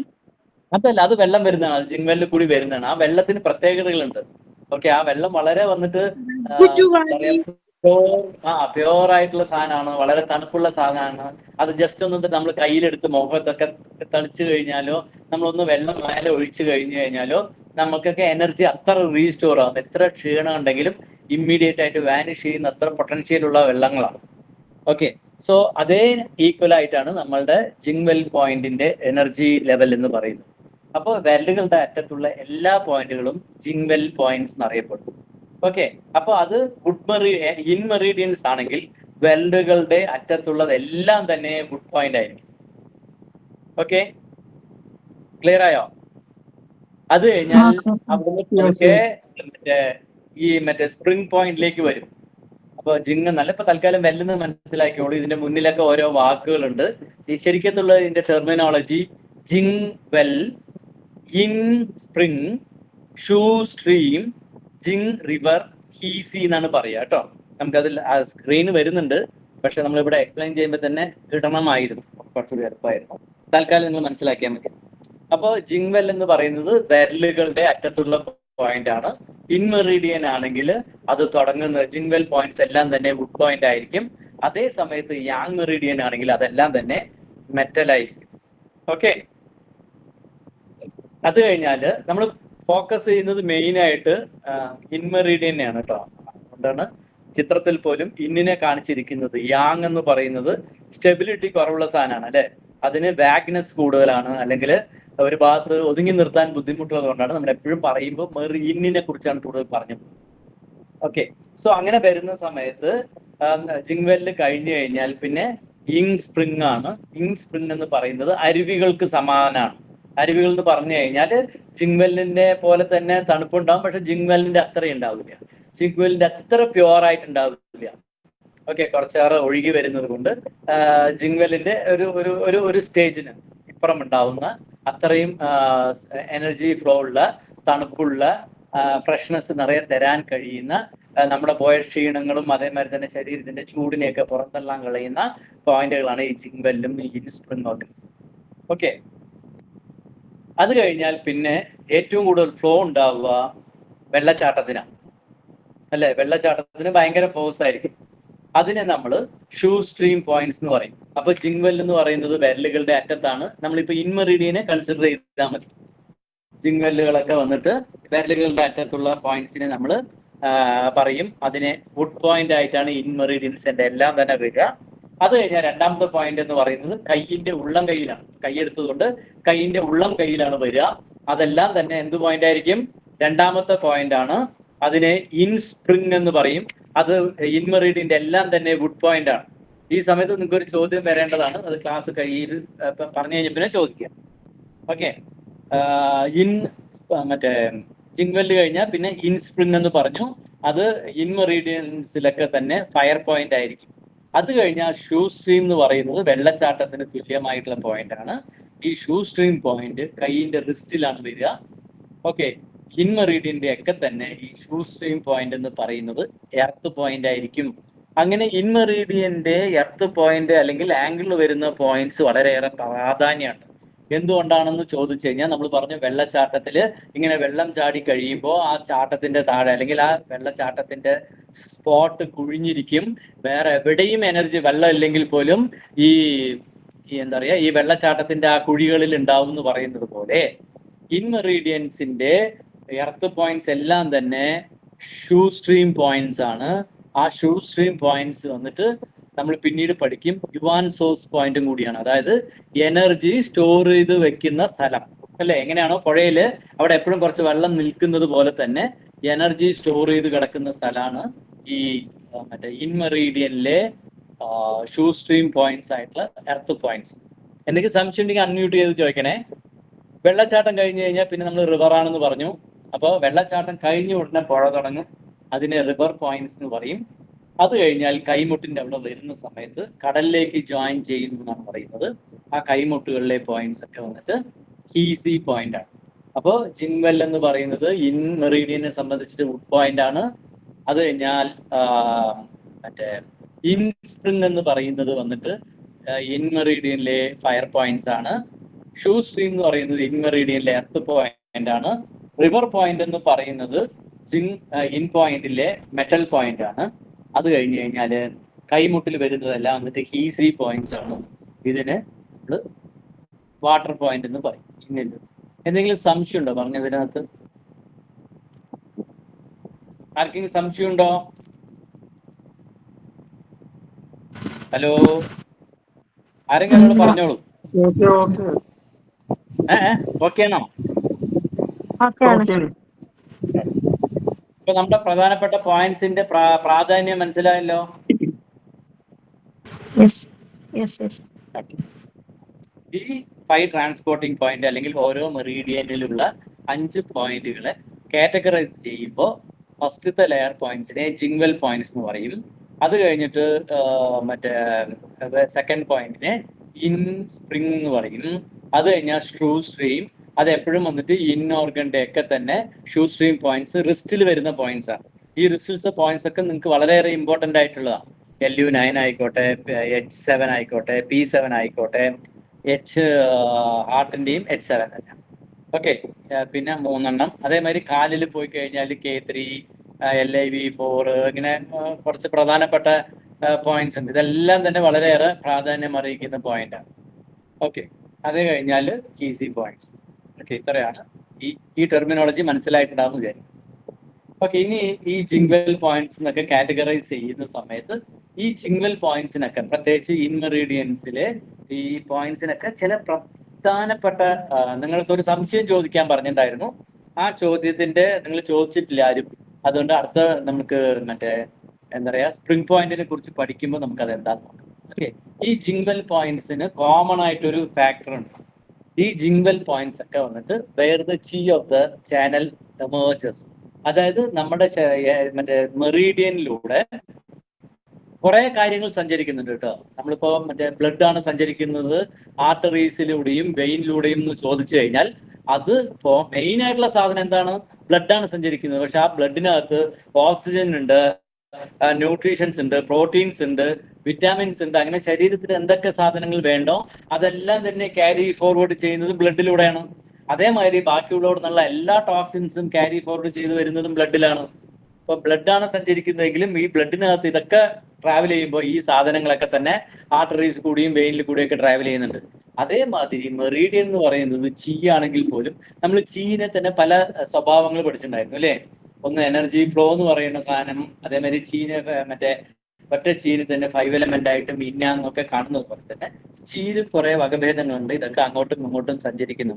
അതല്ല, അത് വെള്ളം വരുന്നതാണ്, അത് ജിങ്വലിൽ കൂടി വരുന്നതാണ്. ആ വെള്ളത്തിന് പ്രത്യേകതകളുണ്ട്. ഓക്കെ, ആ വെള്ളം വളരെ വന്നിട്ട് പ്യോർ ആയിട്ടുള്ള സാധനമാണ്, വളരെ തണുപ്പുള്ള സാധനമാണ്. അത് ജസ്റ്റ് ഒന്നിട്ട് നമ്മൾ കയ്യിലെടുത്ത് മുഖത്തൊക്കെ തളിച്ചു കഴിഞ്ഞാലോ നമ്മളൊന്ന് വെള്ളം മേലെ ഒഴിച്ചു കഴിഞ്ഞു കഴിഞ്ഞാലോ നമുക്കൊക്കെ എനർജി അത്ര റീസ്റ്റോർ ആവും. എത്ര ക്ഷീണം ഉണ്ടെങ്കിലും ഇമ്മീഡിയറ്റ് ആയിട്ട് വാനിഷ് ചെയ്യുന്ന അത്ര പൊട്ടൻഷ്യൽ ഉള്ള വെള്ളങ്ങളാണ്. ഓക്കെ, സോ അതേ ഈക്വൽ ആയിട്ടാണ് നമ്മളുടെ ജിങ്വൽ പോയിന്റിന്റെ എനർജി ലെവൽ എന്ന് പറയുന്നത്. അപ്പോൾ വിരലുകളുടെ അറ്റത്തുള്ള എല്ലാ പോയിന്റുകളും ജിങ്വൽ പോയിന്റ്സ് എന്നറിയപ്പെടും. ഓക്കെ, അപ്പൊ അത് ഇൻമെറീഡിയൻസ് ആണെങ്കിൽ വിരലുകളുടെ അറ്റത്തുള്ളത് എല്ലാം തന്നെ ഗുഡ് പോയിന്റ് ആയിരിക്കും. ഓക്കെ, ക്ലിയർ ആയോ? അത് കഴിഞ്ഞാൽ മറ്റേ സ്പ്രിംഗ് പോയിന്റിലേക്ക് വരും. അപ്പൊ ജിങ് നല്ല ഇപ്പൊ തൽക്കാലം വെല്ലെന്ന് മനസ്സിലാക്കിയോളൂ. ഇതിന്റെ മുന്നിലൊക്കെ ഓരോ വാക്കുകളുണ്ട്. ഈ ശരിക്കത്തുള്ള ഇതിന്റെ terminology jing well, ying spring, shu stream, jing river, he sea എന്നാണ് പറയുക കേട്ടോ. നമുക്കതിൽ സ്ക്രീൻ വരുന്നുണ്ട്, പക്ഷെ നമ്മളിവിടെ എക്സ്പ്ലെയിൻ ചെയ്യുമ്പോൾ തന്നെ കിട്ടണമായിരുന്നു, കുറച്ച് എളുപ്പമായിരുന്നു. തൽക്കാലം നിങ്ങൾ മനസ്സിലാക്കിയാൽ മതി. അപ്പോൾ ജിങ്വെൽ എന്ന് പറയുന്നത് വിരലുകളുടെ അറ്റത്തുള്ള പോയിന്റ് ആണ്. ഇൻമെറീഡിയൻ ആണെങ്കിൽ അത് തുടങ്ങുന്ന ജിങ്വെൽ പോയിന്റ്സ് എല്ലാം തന്നെ വുഡ് പോയിന്റ് ആയിരിക്കും. അതേ സമയത്ത് യാങ് മെറീഡിയൻ ആണെങ്കിൽ അതെല്ലാം തന്നെ മെറ്റൽ ആയിരിക്കും. ഓക്കെ, അത് കഴിഞ്ഞാൽ നമ്മൾ ഫോക്കസ് ചെയ്യുന്നത് മെയിൻ ആയിട്ട് ഇൻമെറീഡിയനെയാണ് കേട്ടോ. അതുകൊണ്ടാണ് ചിത്രത്തിൽ പോലും ഇന്നിനെ കാണിച്ചിരിക്കുന്നത്. യാങ് എന്ന് പറയുന്നത് സ്റ്റെബിലിറ്റി കുറവുള്ള സാധനമാണ് അല്ലെ, അതിന് വാഗ്നെസ് കൂടുതലാണ്, അല്ലെങ്കിൽ ഒരു ഭാഗത്ത് ഒതുങ്ങി നിർത്താൻ ബുദ്ധിമുട്ടുള്ളത് കൊണ്ടാണ് നമ്മൾ എപ്പോഴും പറയുമ്പോൾ ഇന്നിനെ കുറിച്ചാണ് കൂടുതൽ പറഞ്ഞത്. ഓക്കെ, സോ അങ്ങനെ വരുന്ന സമയത്ത് ജിങ്വെല്ല് കഴിഞ്ഞു കഴിഞ്ഞാൽ പിന്നെ ഇങ് സ്പ്രിംഗ് ആണ്. ഇങ് സ്പ്രിംഗ് എന്ന് പറയുന്നത് അരുവികൾക്ക് സമാനമാണ്. അരുവികൾ എന്ന് പറഞ്ഞു കഴിഞ്ഞാൽ ജിങ്വെല്ലിന്റെ പോലെ തന്നെ തണുപ്പുണ്ടാവും, പക്ഷെ ജിങ്വെല്ലിന്റെ അത്ര ഉണ്ടാവില്ല, ജിങ്വെല്ലിന്റെ അത്ര പ്യുവർ ആയിട്ട് ഉണ്ടാവില്ല. ഓക്കെ, കുറച്ചേറെ ഒഴുകി വരുന്നത് കൊണ്ട് ജിങ്വെല്ലിന്റെ ഒരു സ്റ്റേജിന് ഇപ്പുറം ഉണ്ടാവുന്ന അത്രയും എനർജി ഫ്ലോ ഉള്ള, തണുപ്പുള്ള, ഫ്രഷ്നെസ് നിറയെ തരാൻ കഴിയുന്ന, നമ്മുടെ പോയ ക്ഷീണങ്ങളും അതേമാതിരി തന്നെ ശരീരത്തിന്റെ ചൂടിനെയൊക്കെ പുറത്തെല്ലാം കളയുന്ന പോയിന്റുകളാണ് ഈ ജിങ്വെല്ലും ഈ സ്പ്രിംഗും ഒക്കെ. ഓക്കെ, അത് കഴിഞ്ഞാൽ പിന്നെ ഏറ്റവും കൂടുതൽ ഫ്ലോ ഉണ്ടാവുക വെള്ളച്ചാട്ടത്തിനാണ് അല്ലെ. വെള്ളച്ചാട്ടത്തിന് ഭയങ്കര ഫോഴ്സ് ആയിരിക്കും. അതിനെ നമ്മൾ ഷൂ സ്ട്രീം പോയിന്റ്സ് എന്ന് പറയും. അപ്പൊ ജിങ്വെൽ എന്ന് പറയുന്നത് വിരലുകളുടെ അറ്റത്താണ്. നമ്മളിപ്പോ ഇൻമെറീഡിയനെ കൺസിഡർ ചെയ്താൽ മതി. ജിങ്വെല്ലുകളൊക്കെ വന്നിട്ട് വിരലുകളുടെ അറ്റത്തുള്ള പോയിന്റ്സിനെ നമ്മൾ പറയും. അതിനെ വുഡ് പോയിന്റ് ആയിട്ടാണ് ഇൻമെറീഡിയൻസിന്റെ എല്ലാം തന്നെ വരിക. അത് കഴിഞ്ഞാൽ രണ്ടാമത്തെ പോയിന്റ് എന്ന് പറയുന്നത് കൈയിന്റെ ഉള്ളം കൈയിലാണ്. കൈയെടുത്തതുകൊണ്ട് കൈയിന്റെ ഉള്ളം കൈയിലാണ് വരിക. അതെല്ലാം തന്നെ എന്ത് പോയിന്റ് ആയിരിക്കും? രണ്ടാമത്തെ പോയിന്റ് ആണ്. അതിനെ ഇൻ സ്പ്രിംഗ് എന്ന് പറയും. അത് ഇൻമെറീഡിയന്റെ എല്ലാം തന്നെ വുഡ് പോയിന്റ് ആണ്. ഈ സമയത്ത് നിങ്ങൾക്ക് ഒരു ചോദ്യം വരേണ്ടതാണ്, അത് ക്ലാസ് കയ്യിൽ പറഞ്ഞു കഴിഞ്ഞ പിന്നെ ചോദിക്കുക. ഓക്കെ, ഇൻ മറ്റേ ജിങ്വെല് കഴിഞ്ഞാൽ പിന്നെ ഇൻ സ്പ്രിംഗ് എന്ന് പറഞ്ഞു. അത് ഇൻ മെറീഡിയൻസിലൊക്കെ തന്നെ ഫയർ പോയിന്റ് ആയിരിക്കും. അത് കഴിഞ്ഞാൽ ഷൂ സ്ട്രീം എന്ന് പറയുന്നത് വെള്ളച്ചാട്ടത്തിന് തുല്യമായിട്ടുള്ള പോയിന്റ് ആണ്. ഈ ഷൂ സ്ട്രീം പോയിന്റ് കൈയിന്റെ റിസ്റ്റിലാണ് വരിക. ഓക്കെ, ഇൻ മെറീഡിയന്റെ ഒക്കെ തന്നെ ഈ ഷൂ സ്ട്രീം പോയിന്റ് എന്ന് പറയുന്നത് എർത്ത് പോയിന്റ് ആയിരിക്കും. അങ്ങനെ ഇൻ മെറീഡിയന്റെ എർത്ത് പോയിന്റ് അല്ലെങ്കിൽ ആംഗിളിൽ വരുന്ന പോയിന്റ്സ് വളരെയേറെ പ്രാധാന്യമാണ്. എന്തുകൊണ്ടാണെന്ന് ചോദിച്ചു കഴിഞ്ഞാൽ നമ്മൾ പറഞ്ഞു വെള്ളച്ചാട്ടത്തില് ഇങ്ങനെ വെള്ളം ചാടി കഴിയുമ്പോൾ ആ ചാട്ടത്തിന്റെ താഴെ അല്ലെങ്കിൽ ആ വെള്ളച്ചാട്ടത്തിന്റെ സ്പോട്ട് കുഴിഞ്ഞിരിക്കും. വേറെ എവിടെയും എനർജി വെള്ളം ഇല്ലെങ്കിൽ പോലും ഈ എന്താ പറയാ ഈ വെള്ളച്ചാട്ടത്തിന്റെ ആ കുഴികളിൽ ഉണ്ടാവും എന്ന് പറയുന്നത് പോലെ ഇൻ മെറീഡിയൻസിന്റെ എർത്ത് പോയിന്റ്സ് എല്ലാം തന്നെ ഷൂ സ്ട്രീം പോയിന്റ്സ് ആണ്. ആ ഷൂ സ്ട്രീം പോയിന്റ്സ് വന്നിട്ട് നമ്മൾ പിന്നീട് പഠിക്കും യുവാൻ സോഴ്സ് പോയിന്റും കൂടിയാണ്. അതായത് എനർജി സ്റ്റോർ ചെയ്ത് വെക്കുന്ന സ്ഥലം അല്ലെ. എങ്ങനെയാണോ പുഴയില് അവിടെ എപ്പോഴും കുറച്ച് വെള്ളം നിൽക്കുന്നത് പോലെ തന്നെ എനർജി സ്റ്റോർ ചെയ്ത് കിടക്കുന്ന സ്ഥലമാണ് ഈ മറ്റേ ഇൻ മെറീഡിയനിലെ ഷൂ സ്ട്രീം പോയിന്റ്സ് ആയിട്ടുള്ള എർത്ത് പോയിന്റ്സ്. എന്തെങ്കിലും സംശയം ഉണ്ടെങ്കിൽ അൺമ്യൂട്ട് ചെയ്ത് ചോദിക്കണേ. വെള്ളച്ചാട്ടം കഴിഞ്ഞു കഴിഞ്ഞാൽ പിന്നെ നമ്മൾ റിവർ ആണെന്ന് പറഞ്ഞു. അപ്പോൾ വെള്ളച്ചാട്ടം കഴിഞ്ഞ ഉടനെ പുഴ തുടങ്ങും. അതിനെ റിവർ പോയിന്റ്സ് എന്ന് പറയും. അത് കഴിഞ്ഞാൽ കൈമുട്ടിന്റെ അവിടെ വരുന്ന സമയത്ത് കടലിലേക്ക് ജോയിൻ ചെയ്യുന്നു എന്നാണ് പറയുന്നത്. ആ കൈമുട്ടുകളിലെ പോയിന്റ്സ് ഒക്കെ വന്നിട്ട് ഹീസി പോയിന്റ് ആണ്. അപ്പോൾ ജിങ്വെൽ എന്ന് പറയുന്നത് ഇൻ മെറീഡിയനെ സംബന്ധിച്ചിട്ട് വുഡ് പോയിന്റ് ആണ്. അത് കഴിഞ്ഞാൽ മറ്റേ ഇൻ സ്പ്രിംഗ് എന്ന് പറയുന്നത് വന്നിട്ട് ഇൻ മെറീഡിയനിലെ ഫയർ പോയിന്റ്സ് ആണ്. ഷൂ സ്ട്രീം എന്ന് പറയുന്നത് ഇൻ മെറീഡിയനിലെ എർത്ത് പോയിന്റ് ആണ്. റിവർ പോയിന്റ് എന്ന് പറയുന്നത് ഇൻ പോയിന്റിലെ മെറ്റൽ പോയിന്റ് ആണ്. അത് കഴിഞ്ഞ് കഴിഞ്ഞാല് കൈമുട്ടിൽ വരുന്നതെല്ലാം വന്നിട്ട് ഹീസി പോയിന്റ്സ് ആണ്. ഇതിന് നമ്മള് വാട്ടർ പോയിന്റ് എന്ന് പറയും. ഇങ്ങനെ എന്തെങ്കിലും സംശയം ഉണ്ടോ പറഞ്ഞതിനകത്ത്? ആർക്കെങ്കിലും സംശയം ഉണ്ടോ? ഹലോ, ആരെങ്കിലും എന്നോട് പറഞ്ഞോളൂ. ഓക്കെ ആണോ? ഇപ്പൊ നമ്മുടെ പ്രധാനപ്പെട്ട പോയിന്റ്സിന്റെ പ്രാധാന്യം മനസ്സിലായല്ലോ. ഈ 5 ട്രാൻസ്പോർട്ടിംഗ് പോയിന്റ് അല്ലെങ്കിൽ ഓരോ മെറീഡിയനിലുള്ള 5 പോയിന്റുകളെ കാറ്റഗറൈസ് ചെയ്യുമ്പോൾ ഫസ്റ്റത്തെ ലെയർ പോയിന്റ്സിനെ ജിങ്വെൽ പോയിന്റ്സ് എന്ന് പറയും. അത് കഴിഞ്ഞിട്ട് മറ്റേ സെക്കൻഡ് പോയിന്റിനെ ഇൻ സ്പ്രിംഗ് എന്ന് പറയും. അത് കഴിഞ്ഞാൽ ഷൂ സ്ട്രീം, അത് എപ്പോഴും വന്നിട്ട് ഇൻഓർഗന്റെ ഒക്കെ തന്നെ ഷൂ സ്ട്രീം പോയിന്റ്സ് റിസ്റ്റിൽ വരുന്ന പോയിന്റ്സ് ആണ്. ഈ റിസ്റ്റിൽസ് പോയിന്റ്സ് ഒക്കെ നിങ്ങൾക്ക് വളരെയേറെ ഇമ്പോർട്ടന്റ് ആയിട്ടുള്ളതാണ്. LU9 ആയിക്കോട്ടെ, H7 ആയിക്കോട്ടെ, P7 ആയിക്കോട്ടെ, ഹാർട്ടിന്റെയും H7 തന്നെ. ഓക്കെ, പിന്നെ 3 അതേമാതിരി കാലിൽ പോയി കഴിഞ്ഞാൽ K3, LIV4 ഇങ്ങനെ കുറച്ച് പ്രധാനപ്പെട്ട പോയിന്റ്സ് ഉണ്ട്. ഇതെല്ലാം തന്നെ വളരെയേറെ പ്രാധാന്യം അറിയിക്കുന്ന പോയിന്റ് ആണ്. ഓക്കെ, അത് കഴിഞ്ഞാൽ ഹീസി പോയിന്റ്സ്. ഓക്കെ, ഇത്രയാണ് ഈ ടെർമിനോളജി മനസ്സിലായിട്ടുണ്ടാവും വിചാരിക്കും. ഓക്കെ, ഇനി ഈ ജിങ്വെൽ പോയിന്റ്സ് എന്നൊക്കെ കാറ്റഗറൈസ് ചെയ്യുന്ന സമയത്ത് ഈ ജിങ്വെൽ പോയിന്റ്സിനൊക്കെ പ്രത്യേകിച്ച് ഇൻ മെറീഡിയൻസിലെ ഈ പോയിന്റ്സിനൊക്കെ ചില പ്രധാനപ്പെട്ട നിങ്ങൾക്ക് ഒരു സംശയം ചോദിക്കാൻ പറഞ്ഞിട്ടുണ്ടായിരുന്നു. ആ ചോദ്യത്തിന്റെ നിങ്ങൾ ചോദിച്ചിട്ടില്ല ആരും. അതുകൊണ്ട് അടുത്ത നമുക്ക് മറ്റേ എന്താ പറയാ സ്പ്രിംഗ് പോയിന്റിനെ കുറിച്ച് പഠിക്കുമ്പോൾ നമുക്ക് അത് എന്താന്ന് നോക്കാം. ഓക്കെ, ഈ ജിങ്വെൽ പോയിന്റ്സിന് കോമൺ ആയിട്ടൊരു ഫാക്ടർ ഉണ്ട്. ഈ ജിങ്വെൽ പോയിന്റ്സ് ഒക്കെ വന്നിട്ട് where the chi of the channel emerges. അതായത് നമ്മുടെ മറ്റേ മെറീഡിയനിലൂടെ കുറെ കാര്യങ്ങൾ സഞ്ചരിക്കുന്നുണ്ട് കേട്ടോ. നമ്മളിപ്പോ മറ്റേ ബ്ലഡ് ആണ് സഞ്ചരിക്കുന്നത് ആർട്ടറീസിലൂടെയും വെയിനിലൂടെയും എന്ന് ചോദിച്ചു കഴിഞ്ഞാൽ അത് ഇപ്പോ മെയിൻ ആയിട്ടുള്ള സാധനം എന്താണ്? ബ്ലഡ് ആണ് സഞ്ചരിക്കുന്നത്. പക്ഷെ ആ ബ്ലഡിനകത്ത് ഓക്സിജൻ ഉണ്ട്, ന്യൂട്രീഷൻസ് ഉണ്ട്, പ്രോട്ടീൻസ് ഉണ്ട്, വിറ്റാമിൻസ് ഉണ്ട്. അങ്ങനെ ശരീരത്തിൽ എന്തൊക്കെ സാധനങ്ങൾ വേണ്ടോ അതെല്ലാം തന്നെ ക്യാരി ഫോർവേഡ് ചെയ്യുന്നത് ബ്ലഡിലൂടെയാണ്. അതേമാതിരി ബാക്കിയുള്ളവർന്നുള്ള എല്ലാ ടോക്സിൻസും ക്യാരി ഫോർവേഡ് ചെയ്ത് വരുന്നതും ബ്ലഡിലാണ്. ഇപ്പൊ ബ്ലഡാണ് സഞ്ചരിക്കുന്നതെങ്കിലും ഈ ബ്ലഡിനകത്ത് ഇതൊക്കെ ട്രാവൽ ചെയ്യുമ്പോൾ ഈ സാധനങ്ങളൊക്കെ തന്നെ ആർട്ടറീസ് കൂടിയും വെയിനിൽ കൂടിയൊക്കെ ട്രാവൽ ചെയ്യുന്നുണ്ട്. അതേമാതിരി മെറീഡിയൻ എന്ന് പറയുന്നത് ചീ ആണെങ്കിൽ പോലും നമ്മൾ ചീനെ തന്നെ പല സ്വഭാവങ്ങൾ പഠിച്ചിട്ടുണ്ടായിരുന്നു അല്ലേ. ഒന്ന് എനർജി ഫ്ലോ എന്ന് പറയുന്ന സാധനം, അതേമാതിരി ചീനെ മറ്റേ ഒറ്റ ചീന് തന്നെ 5 എലമെന്റ് ആയിട്ട് മിന്നാന്നൊക്കെ കാണുന്നത് പോലെ തന്നെ ചീന് കുറെ വകഭേദങ്ങളുണ്ട്. ഇതൊക്കെ അങ്ങോട്ടും ഇങ്ങോട്ടും സഞ്ചരിക്കുന്നു.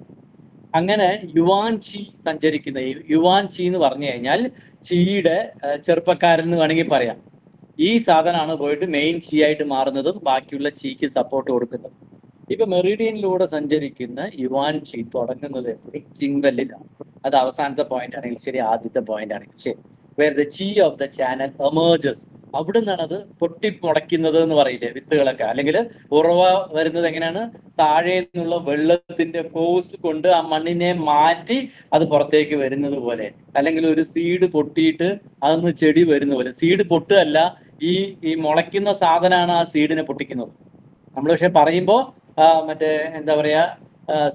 അങ്ങനെ യുവാൻ ചീ സഞ്ചരിക്കുന്ന യുവാൻ ചീ എന്ന് പറഞ്ഞു കഴിഞ്ഞാൽ ചീയുടെ ചെറുപ്പക്കാരൻ എന്ന് വേണമെങ്കിൽ പറയാം. ഈ സാധനമാണ് പോയിട്ട് മെയിൻ ചീ ആയിട്ട് മാറുന്നതും ബാക്കിയുള്ള ചീക്ക് സപ്പോർട്ട് കൊടുക്കുന്നതും. ഇപ്പൊ മെറിഡിയനിലൂടെ സഞ്ചരിക്കുന്ന യുവാൻ ചി തുടങ്ങുന്നത് എപ്പോഴും ചിങ്വെല്ലിലാണ്. അത് അവസാനത്തെ പോയിന്റ് ആണെങ്കിൽ ശരി, ആദ്യത്തെ പോയിന്റ് ആണെങ്കിൽ ശരി. വേർ ദ ചി ഓഫ് ദ ചാനൽ എമേർജസ്, അവിടെ നിന്നാണ് അത് പൊട്ടി മുളയ്ക്കുന്നത് എന്ന് പറയില്ലേ, വിത്തുകളൊക്കെ. അല്ലെങ്കിൽ ഉറവ വരുന്നത് എങ്ങനെയാണ്? താഴെ നിന്നുള്ള വെള്ളത്തിന്റെ ഫോഴ്സ് കൊണ്ട് ആ മണ്ണിനെ മാറ്റി അത് പുറത്തേക്ക് വരുന്നത് പോലെ, അല്ലെങ്കിൽ ഒരു സീഡ് പൊട്ടിയിട്ട് അതൊന്ന് ചെടി വരുന്ന പോലെ. സീഡ് പൊട്ടുകയല്ല, ഈ മുളയ്ക്കുന്ന സാധനമാണ് ആ സീഡിനെ പൊട്ടിക്കുന്നത്. നമ്മൾ പക്ഷെ പറയുമ്പോൾ മറ്റേ എന്താ പറയാ,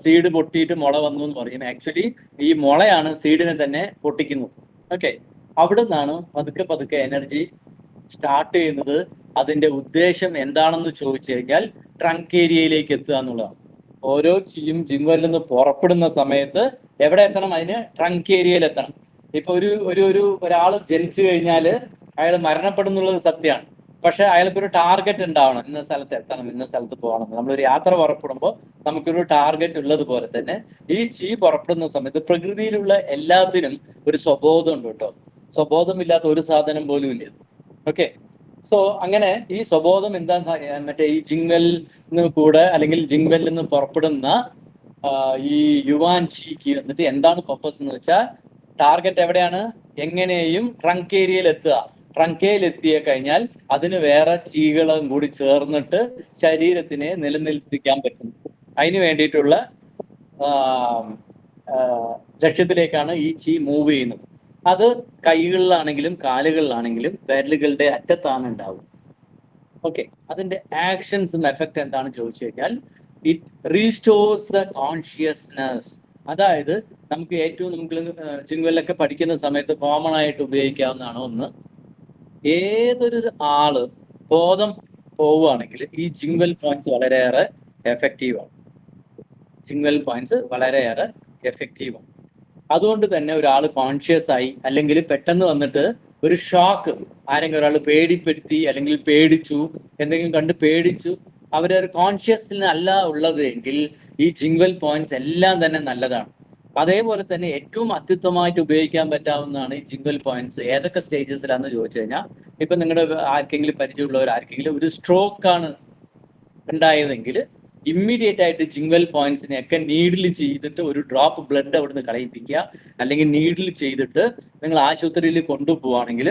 സീഡ് പൊട്ടിയിട്ട് മുള വന്നു എന്ന് പറയും. ആക്ച്വലി ഈ മുളയാണ് സീഡിനെ തന്നെ പൊട്ടിക്കുന്നത്. ഓക്കെ, അവിടെ നിന്നാണ് പതുക്കെ പതുക്കെ എനർജി സ്റ്റാർട്ട് ചെയ്യുന്നത്. അതിന്റെ ഉദ്ദേശം എന്താണെന്ന് ചോദിച്ചു കഴിഞ്ഞാൽ ട്രങ്ക് ഏരിയയിലേക്ക് എത്തുക എന്നുള്ളതാണ്. ഓരോ ചിയും ജിങ്വലിൽ നിന്ന് പുറപ്പെടുന്ന സമയത്ത് എവിടെ എത്തണം? അതിന് ട്രങ്ക് ഏരിയയിൽ എത്തണം. ഇപ്പൊ ഒരാൾ ജനിച്ചു കഴിഞ്ഞാൽ അയാൾ മരണപ്പെടുന്നുള്ളത് സത്യമാണ്. പക്ഷെ അയാൾക്കൊരു ടാർഗറ്റ് ഉണ്ടാവണം, ഇന്ന സ്ഥലത്ത് എത്തണം, ഇന്ന സ്ഥലത്ത് പോകണം. നമ്മളൊരു യാത്ര പുറപ്പെടുമ്പോൾ നമുക്കൊരു ടാർഗറ്റ് ഉള്ളത് പോലെ തന്നെ ഈ ചീ പുറപ്പെടുന്ന സമയത്ത് പ്രകൃതിയിലുള്ള എല്ലാത്തിനും ഒരു സ്വബോധം ഉണ്ട് കേട്ടോ. സ്വബോധമില്ലാത്ത ഒരു സാധനം പോലും ഇല്ല. ഓക്കെ, സോ അങ്ങനെ ഈ സ്വബോധം എന്താ, മറ്റേ ഈ ജിങ്വലിന് കൂടെ അല്ലെങ്കിൽ ജിങ്വലിൽ നിന്ന് പുറപ്പെടുന്ന ഈ യുവാൻ ചീക്ക് എന്നിട്ട് എന്താണ് പർപ്പസ് എന്ന് വെച്ചാൽ, ടാർഗറ്റ് എവിടെയാണ്? എങ്ങനെയും ട്രങ്ക് ഏരിയയിൽ എത്തുക. ട്രങ്കയിൽ എത്തിയ കഴിഞ്ഞാൽ അതിന് വേറെ ചീകളും കൂടി ചേർന്നിട്ട് ശരീരത്തിനെ നിലനിർത്തിക്കാൻ പറ്റും. അതിന് വേണ്ടിയിട്ടുള്ള ലക്ഷ്യത്തിലേക്കാണ് ഈ ചീ മൂവ് ചെയ്യുന്നത്. അത് കൈകളിലാണെങ്കിലും കാലുകളിലാണെങ്കിലും വിരലുകളുടെ അറ്റത്താണ് ഉണ്ടാവുക. ഓക്കെ, അതിന്റെ ആക്ഷൻസും എഫക്റ്റ് എന്താണെന്ന് ചോദിച്ചു കഴിഞ്ഞാൽ, ഇറ്റ് റീസ്റ്റോർസ് ദ കോൺഷ്യസ്നെസ്. അതായത് നമുക്ക് ഏറ്റവും ജിങ്വലിലൊക്കെ പഠിക്കുന്ന സമയത്ത് കോമൺ ആയിട്ട് ഉപയോഗിക്കാവുന്നതാണ് ഒന്ന്, ഏതൊരു ആള് ബോധം പോവുകയാണെങ്കിൽ ഈ ജിങ്വൽ പോയിന്റ്സ് വളരെയേറെ എഫക്റ്റീവാണ്. ജിങ്വൽ പോയിന്റ്സ് വളരെയേറെ എഫക്റ്റീവാണ്. അതുകൊണ്ട് തന്നെ ഒരാൾ കോൺഷ്യസ് ആയി അല്ലെങ്കിൽ പെട്ടെന്ന് വന്നിട്ട് ഒരു ഷോക്ക്, ആരെങ്കിലും ഒരാൾ പേടിപ്പെടുത്തി അല്ലെങ്കിൽ പേടിച്ചു, എന്തെങ്കിലും കണ്ട് പേടിച്ചു, അവരൊരു കോൺഷ്യസിന് അല്ല ഉള്ളത് എങ്കിൽ ഈ ജിങ്വൽ പോയിന്റ്സ് എല്ലാം തന്നെ നല്ലതാണ്. അതേപോലെ തന്നെ ഏറ്റവും അത്യുത്തമമായിട്ട് ഉപയോഗിക്കാൻ പറ്റാവുന്നതാണ് ഈ ജിങ്വൽ പോയിന്റ്സ്. ഏതൊക്കെ സ്റ്റേജസിലാണെന്ന് ചോദിച്ചു കഴിഞ്ഞാൽ, ഇപ്പൊ നിങ്ങളുടെ ആർക്കെങ്കിലും പരിചയമുള്ളവർ ആർക്കെങ്കിലും ഒരു സ്ട്രോക്ക് ആണ് ഉണ്ടായതെങ്കിൽ ഇമ്മീഡിയറ്റ് ആയിട്ട് ജിങ്വൽ പോയിന്റ്സിനെ ഒക്കെ നീഡിൽ ചെയ്തിട്ട് ഒരു ഡ്രോപ്പ് ബ്ലഡ് അവിടുന്ന് കളയിപ്പിക്കുക, അല്ലെങ്കിൽ നീഡിൽ ചെയ്തിട്ട് നിങ്ങൾ ആശുപത്രിയിൽ കൊണ്ടുപോവുകയാണെങ്കിൽ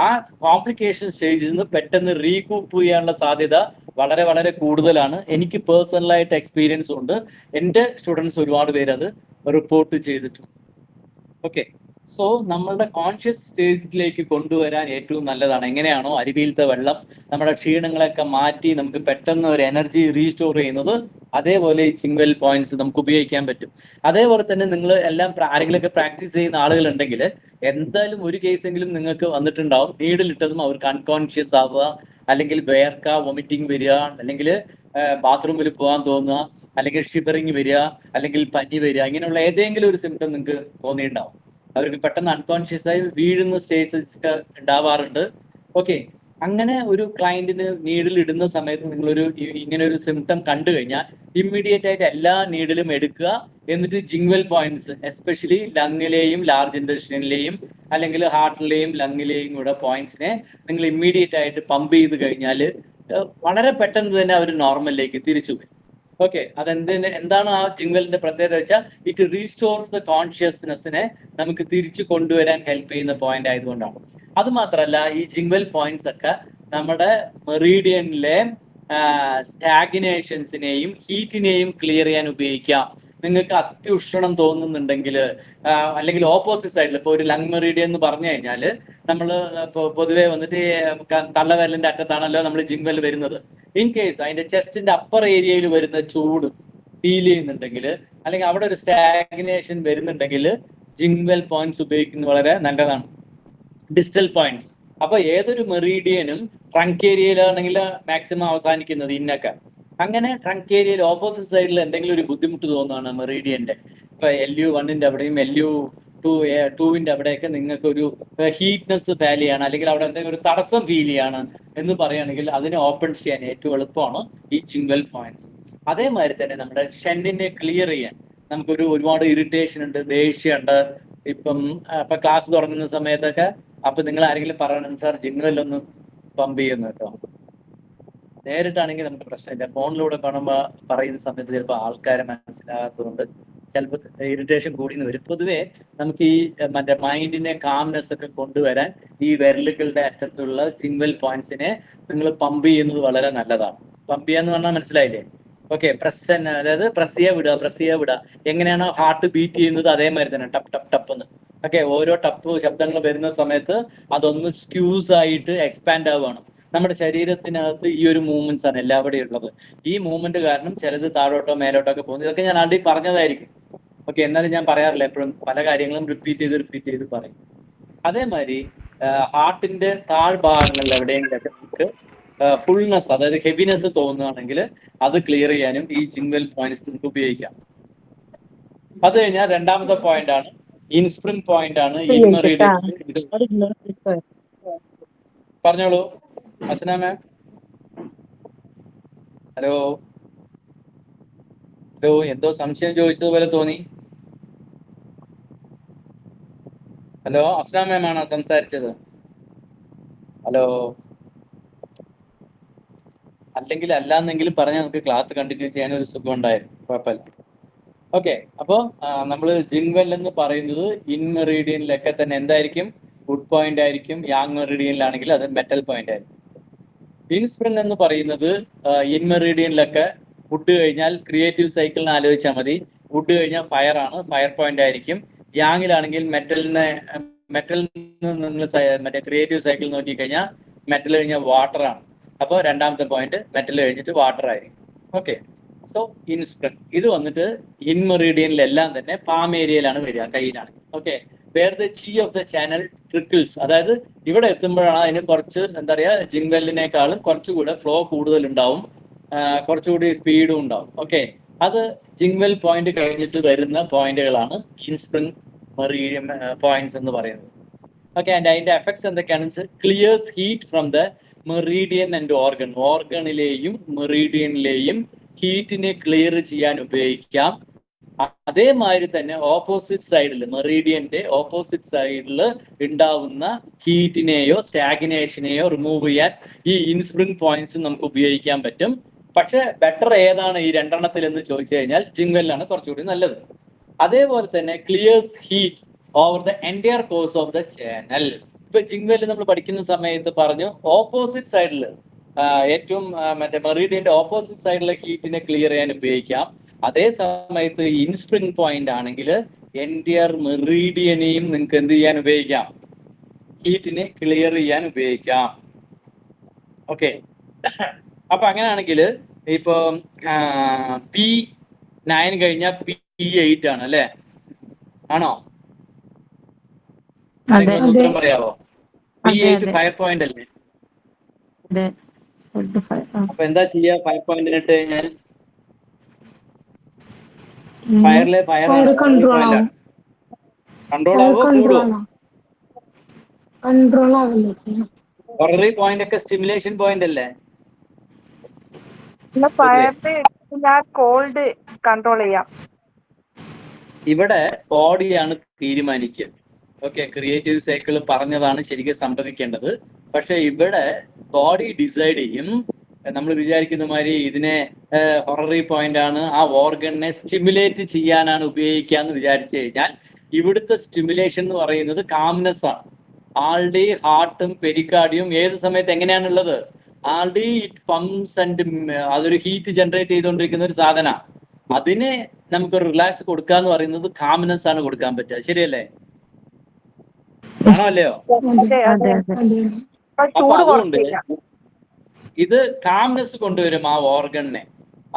ആ കോംപ്ലിക്കേഷൻ സ്റ്റേജിൽ നിന്ന് പെട്ടെന്ന് റീകൂപ്പ് ചെയ്യാനുള്ള സാധ്യത വളരെ വളരെ കൂടുതലാണ്. എനിക്ക് പേഴ്സണലായിട്ട് എക്സ്പീരിയൻസ് ഉണ്ട്. എൻ്റെ സ്റ്റുഡൻസ് ഒരുപാട് പേര് അത് റിപ്പോർട്ട് ചെയ്തിട്ടുണ്ട്. ഓക്കെ, സോ നമ്മളുടെ കോൺഷ്യസ് സ്റ്റേറ്റിലേക്ക് കൊണ്ടുവരാൻ ഏറ്റവും നല്ലതാണ്. എങ്ങനെയാണോ അരുവിയിലത്തെ വെള്ളം നമ്മുടെ ക്ഷീണങ്ങളൊക്കെ മാറ്റി നമുക്ക് പെട്ടെന്ന് ഒരു എനർജി റീസ്റ്റോർ ചെയ്യുന്നത്, അതേപോലെ ഈ ജിങ്വൽ പോയിന്റ്സ് നമുക്ക് ഉപയോഗിക്കാൻ പറ്റും. അതേപോലെ തന്നെ നിങ്ങൾ എല്ലാം ആരെങ്കിലുമൊക്കെ പ്രാക്ടീസ് ചെയ്യുന്ന ആളുകളുണ്ടെങ്കിൽ എന്തായാലും ഒരു കേസെങ്കിലും നിങ്ങൾക്ക് വന്നിട്ടുണ്ടാവും, നീഡിലിട്ടതും അവർക്ക് അൺകോൺഷ്യസ് ആവുക, അല്ലെങ്കിൽ വേർക്ക, വൊമിറ്റിംഗ് വരിക, അല്ലെങ്കിൽ ബാത്റൂമിൽ പോകാൻ തോന്നുക, അല്ലെങ്കിൽ ഷിവറിങ് വരിക, അല്ലെങ്കിൽ പനി വരിക, ഇങ്ങനെയുള്ള ഏതെങ്കിലും ഒരു സിംറ്റം നിങ്ങൾക്ക് തോന്നിയിട്ടുണ്ടാവും. അവർക്ക് പെട്ടെന്ന് അൺകോൺഷ്യസ് ആയി വീഴുന്ന സ്റ്റേജസ് ഒക്കെ ഉണ്ടാവാറുണ്ട്. ഓക്കെ, അങ്ങനെ ഒരു ക്ലയന്റിന് നീഡിൽ ഇടുന്ന സമയത്ത് നിങ്ങളൊരു ഇങ്ങനെ ഒരു സിംറ്റം കണ്ടു കഴിഞ്ഞാൽ ഇമ്മീഡിയറ്റ് ആയിട്ട് എല്ലാ നീഡിലും എടുക്കുക. എന്നിട്ട് ജിങ്വൽ പോയിന്റ്സ് എസ്പെഷ്യലി ലങ്ങിലെയും ലാർജ് ഇൻറ്റസ്റ്റിനിലെയും അല്ലെങ്കിൽ ഹാർട്ടിലെയും ലങ്ങിലെയും കൂടെ പോയിന്റ്സിനെ നിങ്ങൾ ഇമ്മീഡിയറ്റ് ആയിട്ട് പമ്പ് ചെയ്ത് കഴിഞ്ഞാൽ വളരെ പെട്ടെന്ന് തന്നെ അവർ നോർമലിലേക്ക് തിരിച്ചു വരും. ഓക്കെ, എന്താണ് ആ ജിങ്വലിന്റെ പ്രത്യേകത വെച്ചാൽ, ഇറ്റ് റീസ്റ്റോർസ് ദ കോൺഷ്യസ്നെസ്സിനെ നമുക്ക് തിരിച്ചു കൊണ്ടുവരാൻ ഹെൽപ്പ് ചെയ്യുന്ന പോയിന്റ് ആയതുകൊണ്ടാണ്. അത് മാത്രമല്ല, ഈ ജിങ്വൽ പോയിന്റ്സ് ഒക്കെ നമ്മുടെ മെറീഡിയനിലെ സ്റ്റാഗ്നേഷൻസിനെയും ഹീറ്റിനെയും ക്ലിയർ ചെയ്യാൻ ഉപയോഗിക്കാം. നിങ്ങൾക്ക് അത്യുഷ്ണം തോന്നുന്നുണ്ടെങ്കിൽ, അല്ലെങ്കിൽ ഓപ്പോസിറ്റ് സൈഡിൽ ഇപ്പോൾ ഒരു ലങ് മെറീഡിയൻ എന്ന് പറഞ്ഞു കഴിഞ്ഞാൽ, നമ്മൾ പൊതുവെ വന്നിട്ട് തള്ളവിരലിന്റെ അറ്റത്താണല്ലോ നമ്മൾ ജിങ്വൽ വരുന്നത്. ഇൻ കേസ് അതിന്റെ ചെസ്റ്റിന്റെ അപ്പർ ഏരിയയിൽ വരുന്ന ചൂട് ഫീൽ ചെയ്യുന്നുണ്ടെങ്കിൽ, അല്ലെങ്കിൽ അവിടെ ഒരു സ്റ്റാഗ്നേഷൻ വരുന്നുണ്ടെങ്കിൽ ജിങ്വൽ പോയിന്റ്സ് ഉപയോഗിക്കുന്നത് വളരെ നല്ലതാണ്. ഡിസ്റ്റൽ പോയിന്റ്സ്, അപ്പൊ ഏതൊരു മെറീഡിയനും ട്രങ്ക് ഏരിയയിലാണെങ്കിൽ മാക്സിമം അവസാനിക്കുന്നത് ഇന്നൊക്കെ. അങ്ങനെ ട്രങ്ക് ഏരിയയിൽ ഓപ്പോസിറ്റ് സൈഡിൽ എന്തെങ്കിലും ഒരു ബുദ്ധിമുട്ട് തോന്നുകയാണ് മെറീഡിയന്റെ, ഇപ്പൊ LU1 അവിടെയും LU2 അവിടെയൊക്കെ നിങ്ങൾക്ക് ഒരു ഹീറ്റ്നെസ് ഫീൽ ചെയ്യാണ്, അല്ലെങ്കിൽ അവിടെ എന്തെങ്കിലും ഒരു തടസ്സം ഫീൽ ചെയ്യാണ് എന്ന് പറയുകയാണെങ്കിൽ അതിനെ ഓപ്പൺ ചെയ്യാൻ ഏറ്റവും എളുപ്പമാണ് ഈ ജിങ്വൽ പോയിന്റ്സ്. അതേമാതിരി തന്നെ നമ്മുടെ ഷെന്നിനെ ക്ലിയർ ചെയ്യാൻ ഒരുപാട് ഇറിറ്റേഷൻ ഉണ്ട്, ദേഷ്യമുണ്ട്. ഇപ്പൊ ക്ലാസ് തുടങ്ങുന്ന സമയത്തൊക്കെ അപ്പൊ നിങ്ങൾ ആരെങ്കിലും പറയണം, സാർ ജിങ്വലൊന്ന് പമ്പ് ചെയ്യുന്നു കേട്ടോ. നേരിട്ടാണെങ്കിൽ നമുക്ക് പ്രശ്നമില്ല. ഫോണിലൂടെ കാണുമ്പോൾ പറയുന്ന സമയത്ത് ചിലപ്പോൾ ആൾക്കാരെ മനസ്സിലാകാത്തതുകൊണ്ട് ചിലപ്പോൾ ഇറിറ്റേഷൻ കൂടിയെന്ന് വരും. പൊതുവേ നമുക്ക് ഈ മറ്റേ മൈൻഡിനെ കാംനെസ് ഒക്കെ കൊണ്ടുവരാൻ ഈ വിരലുകളുടെ അറ്റത്തുള്ള സിംഗിൾ പോയിന്റ്സിനെ നിങ്ങൾ പമ്പ് ചെയ്യുന്നത് വളരെ നല്ലതാണ്. പമ്പ് ചെയ്യാന്ന് പറഞ്ഞാൽ മനസ്സിലായില്ലേ? ഓക്കെ, അതായത് പ്രസ് ചെയ്യുക വിടുക. എങ്ങനെയാണോ ഹാർട്ട് ബീറ്റ് ചെയ്യുന്നത് അതേമാതിരി തന്നെ ടപ്പ് ടപ്പ് ടപ്പ് എന്ന്. ഓക്കെ, ഓരോ ടപ്പ് ശബ്ദങ്ങൾ വരുന്ന സമയത്ത് അതൊന്ന് സ്ക്യൂസ് ആയിട്ട് എക്സ്പാൻഡ് ആവുകയാണ്. നമ്മുടെ ശരീരത്തിനകത്ത് ഈ ഒരു മൂവ്മെന്റ്സ് ആണ് എല്ലാവിടെയും ഉള്ളത്. ഈ മൂവ്മെന്റ് കാരണം ചിലത് താഴോട്ടോ മേലോട്ടോ ഒക്കെ പോകുന്നു. ഇതൊക്കെ ഞാൻ ആദ്യം പറഞ്ഞതായിരിക്കും. ഓക്കെ, എന്നാലും ഞാൻ പറയാറില്ല, എപ്പോഴും പല കാര്യങ്ങളും റിപ്പീറ്റ് ചെയ്ത് പറയും. അതേമാതിരി ഹാർട്ടിന്റെ താഴ്ഭാഗങ്ങളിൽ എവിടെയെങ്കിലൊക്കെ നമുക്ക് ഫുൾനെസ്, അതായത് ഹെവിനെസ് തോന്നുകയാണെങ്കിൽ അത് ക്ലിയർ ചെയ്യാനും ഈ ജിംഗൽ പോയിന്റ്സ് നമുക്ക് ഉപയോഗിക്കാം. അത് കഴിഞ്ഞാൽ രണ്ടാമത്തെ പോയിന്റ് ആണ് ഇൻസ്പ്രിംഗ് പോയിന്റ് ആണ്. പറഞ്ഞോളൂ അസ്ന മാം. ഹലോ, എന്തോ സംശയം ചോദിച്ചതുപോലെ തോന്നി. ഹലോ, അസ്ന മാം ആണോ സംസാരിച്ചത്? ഹലോ, അല്ലെങ്കിൽ അല്ലാന്നെങ്കിലും പറഞ്ഞാൽ നമുക്ക് ക്ലാസ് കണ്ടിന്യൂ ചെയ്യാൻ ഒരു സുഖം ഉണ്ടായിരുന്നു. കുഴപ്പമില്ല. ഓക്കെ, അപ്പോൾ നമ്മൾ ജിംഗ്വെൽ എന്ന് പറയുന്നത് ഇൻ മെറീഡിയനിലൊക്കെ തന്നെ എന്തായിരിക്കും? ഗുഡ് പോയിന്റ് ആയിരിക്കും. യാങ് മെറീഡിയനിലാണെങ്കിൽ അത് മെറ്റൽ പോയിന്റ് ആയിരിക്കും. ഇൻസ്പ്രിംഗ് എന്ന് പറയുന്നത് ഇൻ മെറീഡിയനിലൊക്കെ വുഡ് കഴിഞ്ഞാൽ ക്രിയേറ്റീവ് സൈക്കിളിനെ ആലോചിച്ചാൽ മതി. വുഡ് കഴിഞ്ഞാൽ ഫയർ ആണ്, ഫയർ പോയിന്റ് ആയിരിക്കും. യാങ്ങിലാണെങ്കിൽ മെറ്റലിൽ നിന്ന് മറ്റേ ക്രിയേറ്റീവ് സൈക്കിൾ നോക്കിക്കഴിഞ്ഞാൽ മെറ്റൽ കഴിഞ്ഞാൽ വാട്ടർ ആണ്. അപ്പോൾ രണ്ടാമത്തെ പോയിന്റ് മെറ്റൽ കഴിഞ്ഞിട്ട് വാട്ടർ ആയിരിക്കും. ഓക്കെ, സോ ഇൻസ്പ്രിംഗ് ഇത് വന്നിട്ട് ഇൻ മെറീഡിയനിലെല്ലാം തന്നെ പാം ഏരിയയിലാണ് വരിക, കയ്യിലാണ്. Okay, where the chi of the channel trickles, അതായത് ഇവിടെ എത്തുമ്പോഴാണ് അതിന് കുറച്ച് എന്താ പറയുക, ജിംഗ്വെല്ലിനേക്കാളും കുറച്ചുകൂടെ ഫ്ലോ കൂടുതൽ ഉണ്ടാവും, കുറച്ചുകൂടി സ്പീഡും ഉണ്ടാവും. ഓക്കെ, അത് ജിംഗ്വെൽ പോയിന്റ് കഴിഞ്ഞിട്ട് വരുന്ന പോയിന്റുകളാണ് ഇൻസ്പ്രിംഗ് മെറീഡിയൻ പോയിന്റ്സ് എന്ന് പറയുന്നത്. ഓക്കെ, ആൻഡ് അതിന്റെ എഫക്ട്സ് എന്തൊക്കെയാണെന്ന് വെച്ചാൽ clears heat from the meridian and ഓർഗണിലെയും മെറീഡിയനിലെയും ഹീറ്റിനെ ക്ലിയർ ചെയ്യാൻ ഉപയോഗിക്കാം. അതേമാതിരി തന്നെ ഓപ്പോസിറ്റ് സൈഡിൽ, മെറീഡിയന്റെ ഓപ്പോസിറ്റ് സൈഡിൽ ഉണ്ടാവുന്ന ഹീറ്റിനെയോ സ്റ്റാഗ്നേഷനെയോ റിമൂവ് ചെയ്യാൻ ഈ ഇൻസ്പ്രിംഗ് പോയിന്റ്സ് നമുക്ക് ഉപയോഗിക്കാൻ പറ്റും. പക്ഷെ ബെറ്റർ ഏതാണ് ഈ രണ്ടെണ്ണത്തിൽ എന്ന് ചോദിച്ചു കഴിഞ്ഞാൽ ജിംഗ്വെല്ലാണ് കുറച്ചുകൂടി നല്ലത്. അതേപോലെ തന്നെ clears heat over the entire course of the channel. ഇപ്പൊ ജിംഗ്വെല് നമ്മൾ പഠിക്കുന്ന സമയത്ത് പറഞ്ഞു ഓപ്പോസിറ്റ് സൈഡിൽ, ഏറ്റവും മറ്റേ മെറീഡിയന്റെ ഓപ്പോസിറ്റ് സൈഡിലെ ഹീറ്റിനെ ക്ലിയർ ചെയ്യാൻ ഉപയോഗിക്കാം. അതേ സമയത്ത് ഇൻസ്പ്രിംഗ് പോയിന്റ് ആണെങ്കിൽ എൻറ്റയർ മെറീഡിയനെയും നിങ്ങൾക്ക് എന്ത് ചെയ്യാൻ ഉപയോഗിക്കാം? ഹീറ്റിനെ ക്ലിയർ ചെയ്യാൻ ഉപയോഗിക്കാം. ഓക്കെ, അപ്പൊ അങ്ങനെയാണെങ്കിൽ ഇപ്പൊ P9 കഴിഞ്ഞാൽ P8 ആണ് അല്ലെ? ആണോ? ഉത്തരം പറയാവോ? P8 ഫയർ പോയിന്റ് അല്ലേ? അപ്പൊ എന്താ ചെയ്യാ ഫയർ പോയിന്റിന് ഇട്ട് കഴിഞ്ഞാൽ? ഫയറിലെ കൺട്രോൾ ആവോ കൂടുവോ? കൺട്രോൾ ആവില്ല. ഹൊററി പോയിന്റ് ഒക്കെ സ്റ്റിമുലേഷൻ പോയിന്റ് അല്ലേ? കോൾഡ് കൺട്രോൾ ചെയ്യാം. ഇവിടെ ബോഡിയാണ് തീരുമാനിക്കുക. ഓക്കെ, ക്രിയേറ്റീവ് സൈക്കിൾ പറഞ്ഞതാണ് ശരിക്കും സംഭവിക്കേണ്ടത്. പക്ഷെ ഇവിടെ ബോഡി ഡിസൈഡ് ചെയ്യും. നമ്മൾ വിചാരിക്കുന്ന മാതിരി ഇതിനെ ഹൊററി പോയിന്റ് ആണ്, ആ ഓർഗണിനെ സ്റ്റിമുലേറ്റ് ചെയ്യാനാണ് ഉപയോഗിക്കാന്ന് വിചാരിച്ചു കഴിഞ്ഞാൽ ഇവിടുത്തെ സ്റ്റിമുലേഷൻ എന്ന് പറയുന്നത് കാംനെസ് ആണ്. ആൾറെഡി ഹാർട്ടും പെരിക്കാർഡിയും ഏത് സമയത്ത് എങ്ങനെയാണുള്ളത്? ആൾറെഡി ഇറ്റ് പംപ്സ് ആൻഡ് അതൊരു ഹീറ്റ് ജനറേറ്റ് ചെയ്തുകൊണ്ടിരിക്കുന്ന ഒരു സാധന. അതിനെ നമുക്ക് റിലാക്സ് കൊടുക്കാന്ന് പറയുന്നത് കാംനെസ് ആണ് കൊടുക്കാൻ പറ്റുക. ശരിയല്ലേ? ആണോ അല്ലയോ? അപ്പൊ അതുകൊണ്ട് ഇത് കാംനെസ് കൊണ്ടുവരും ആ ഓർഗണിനെ.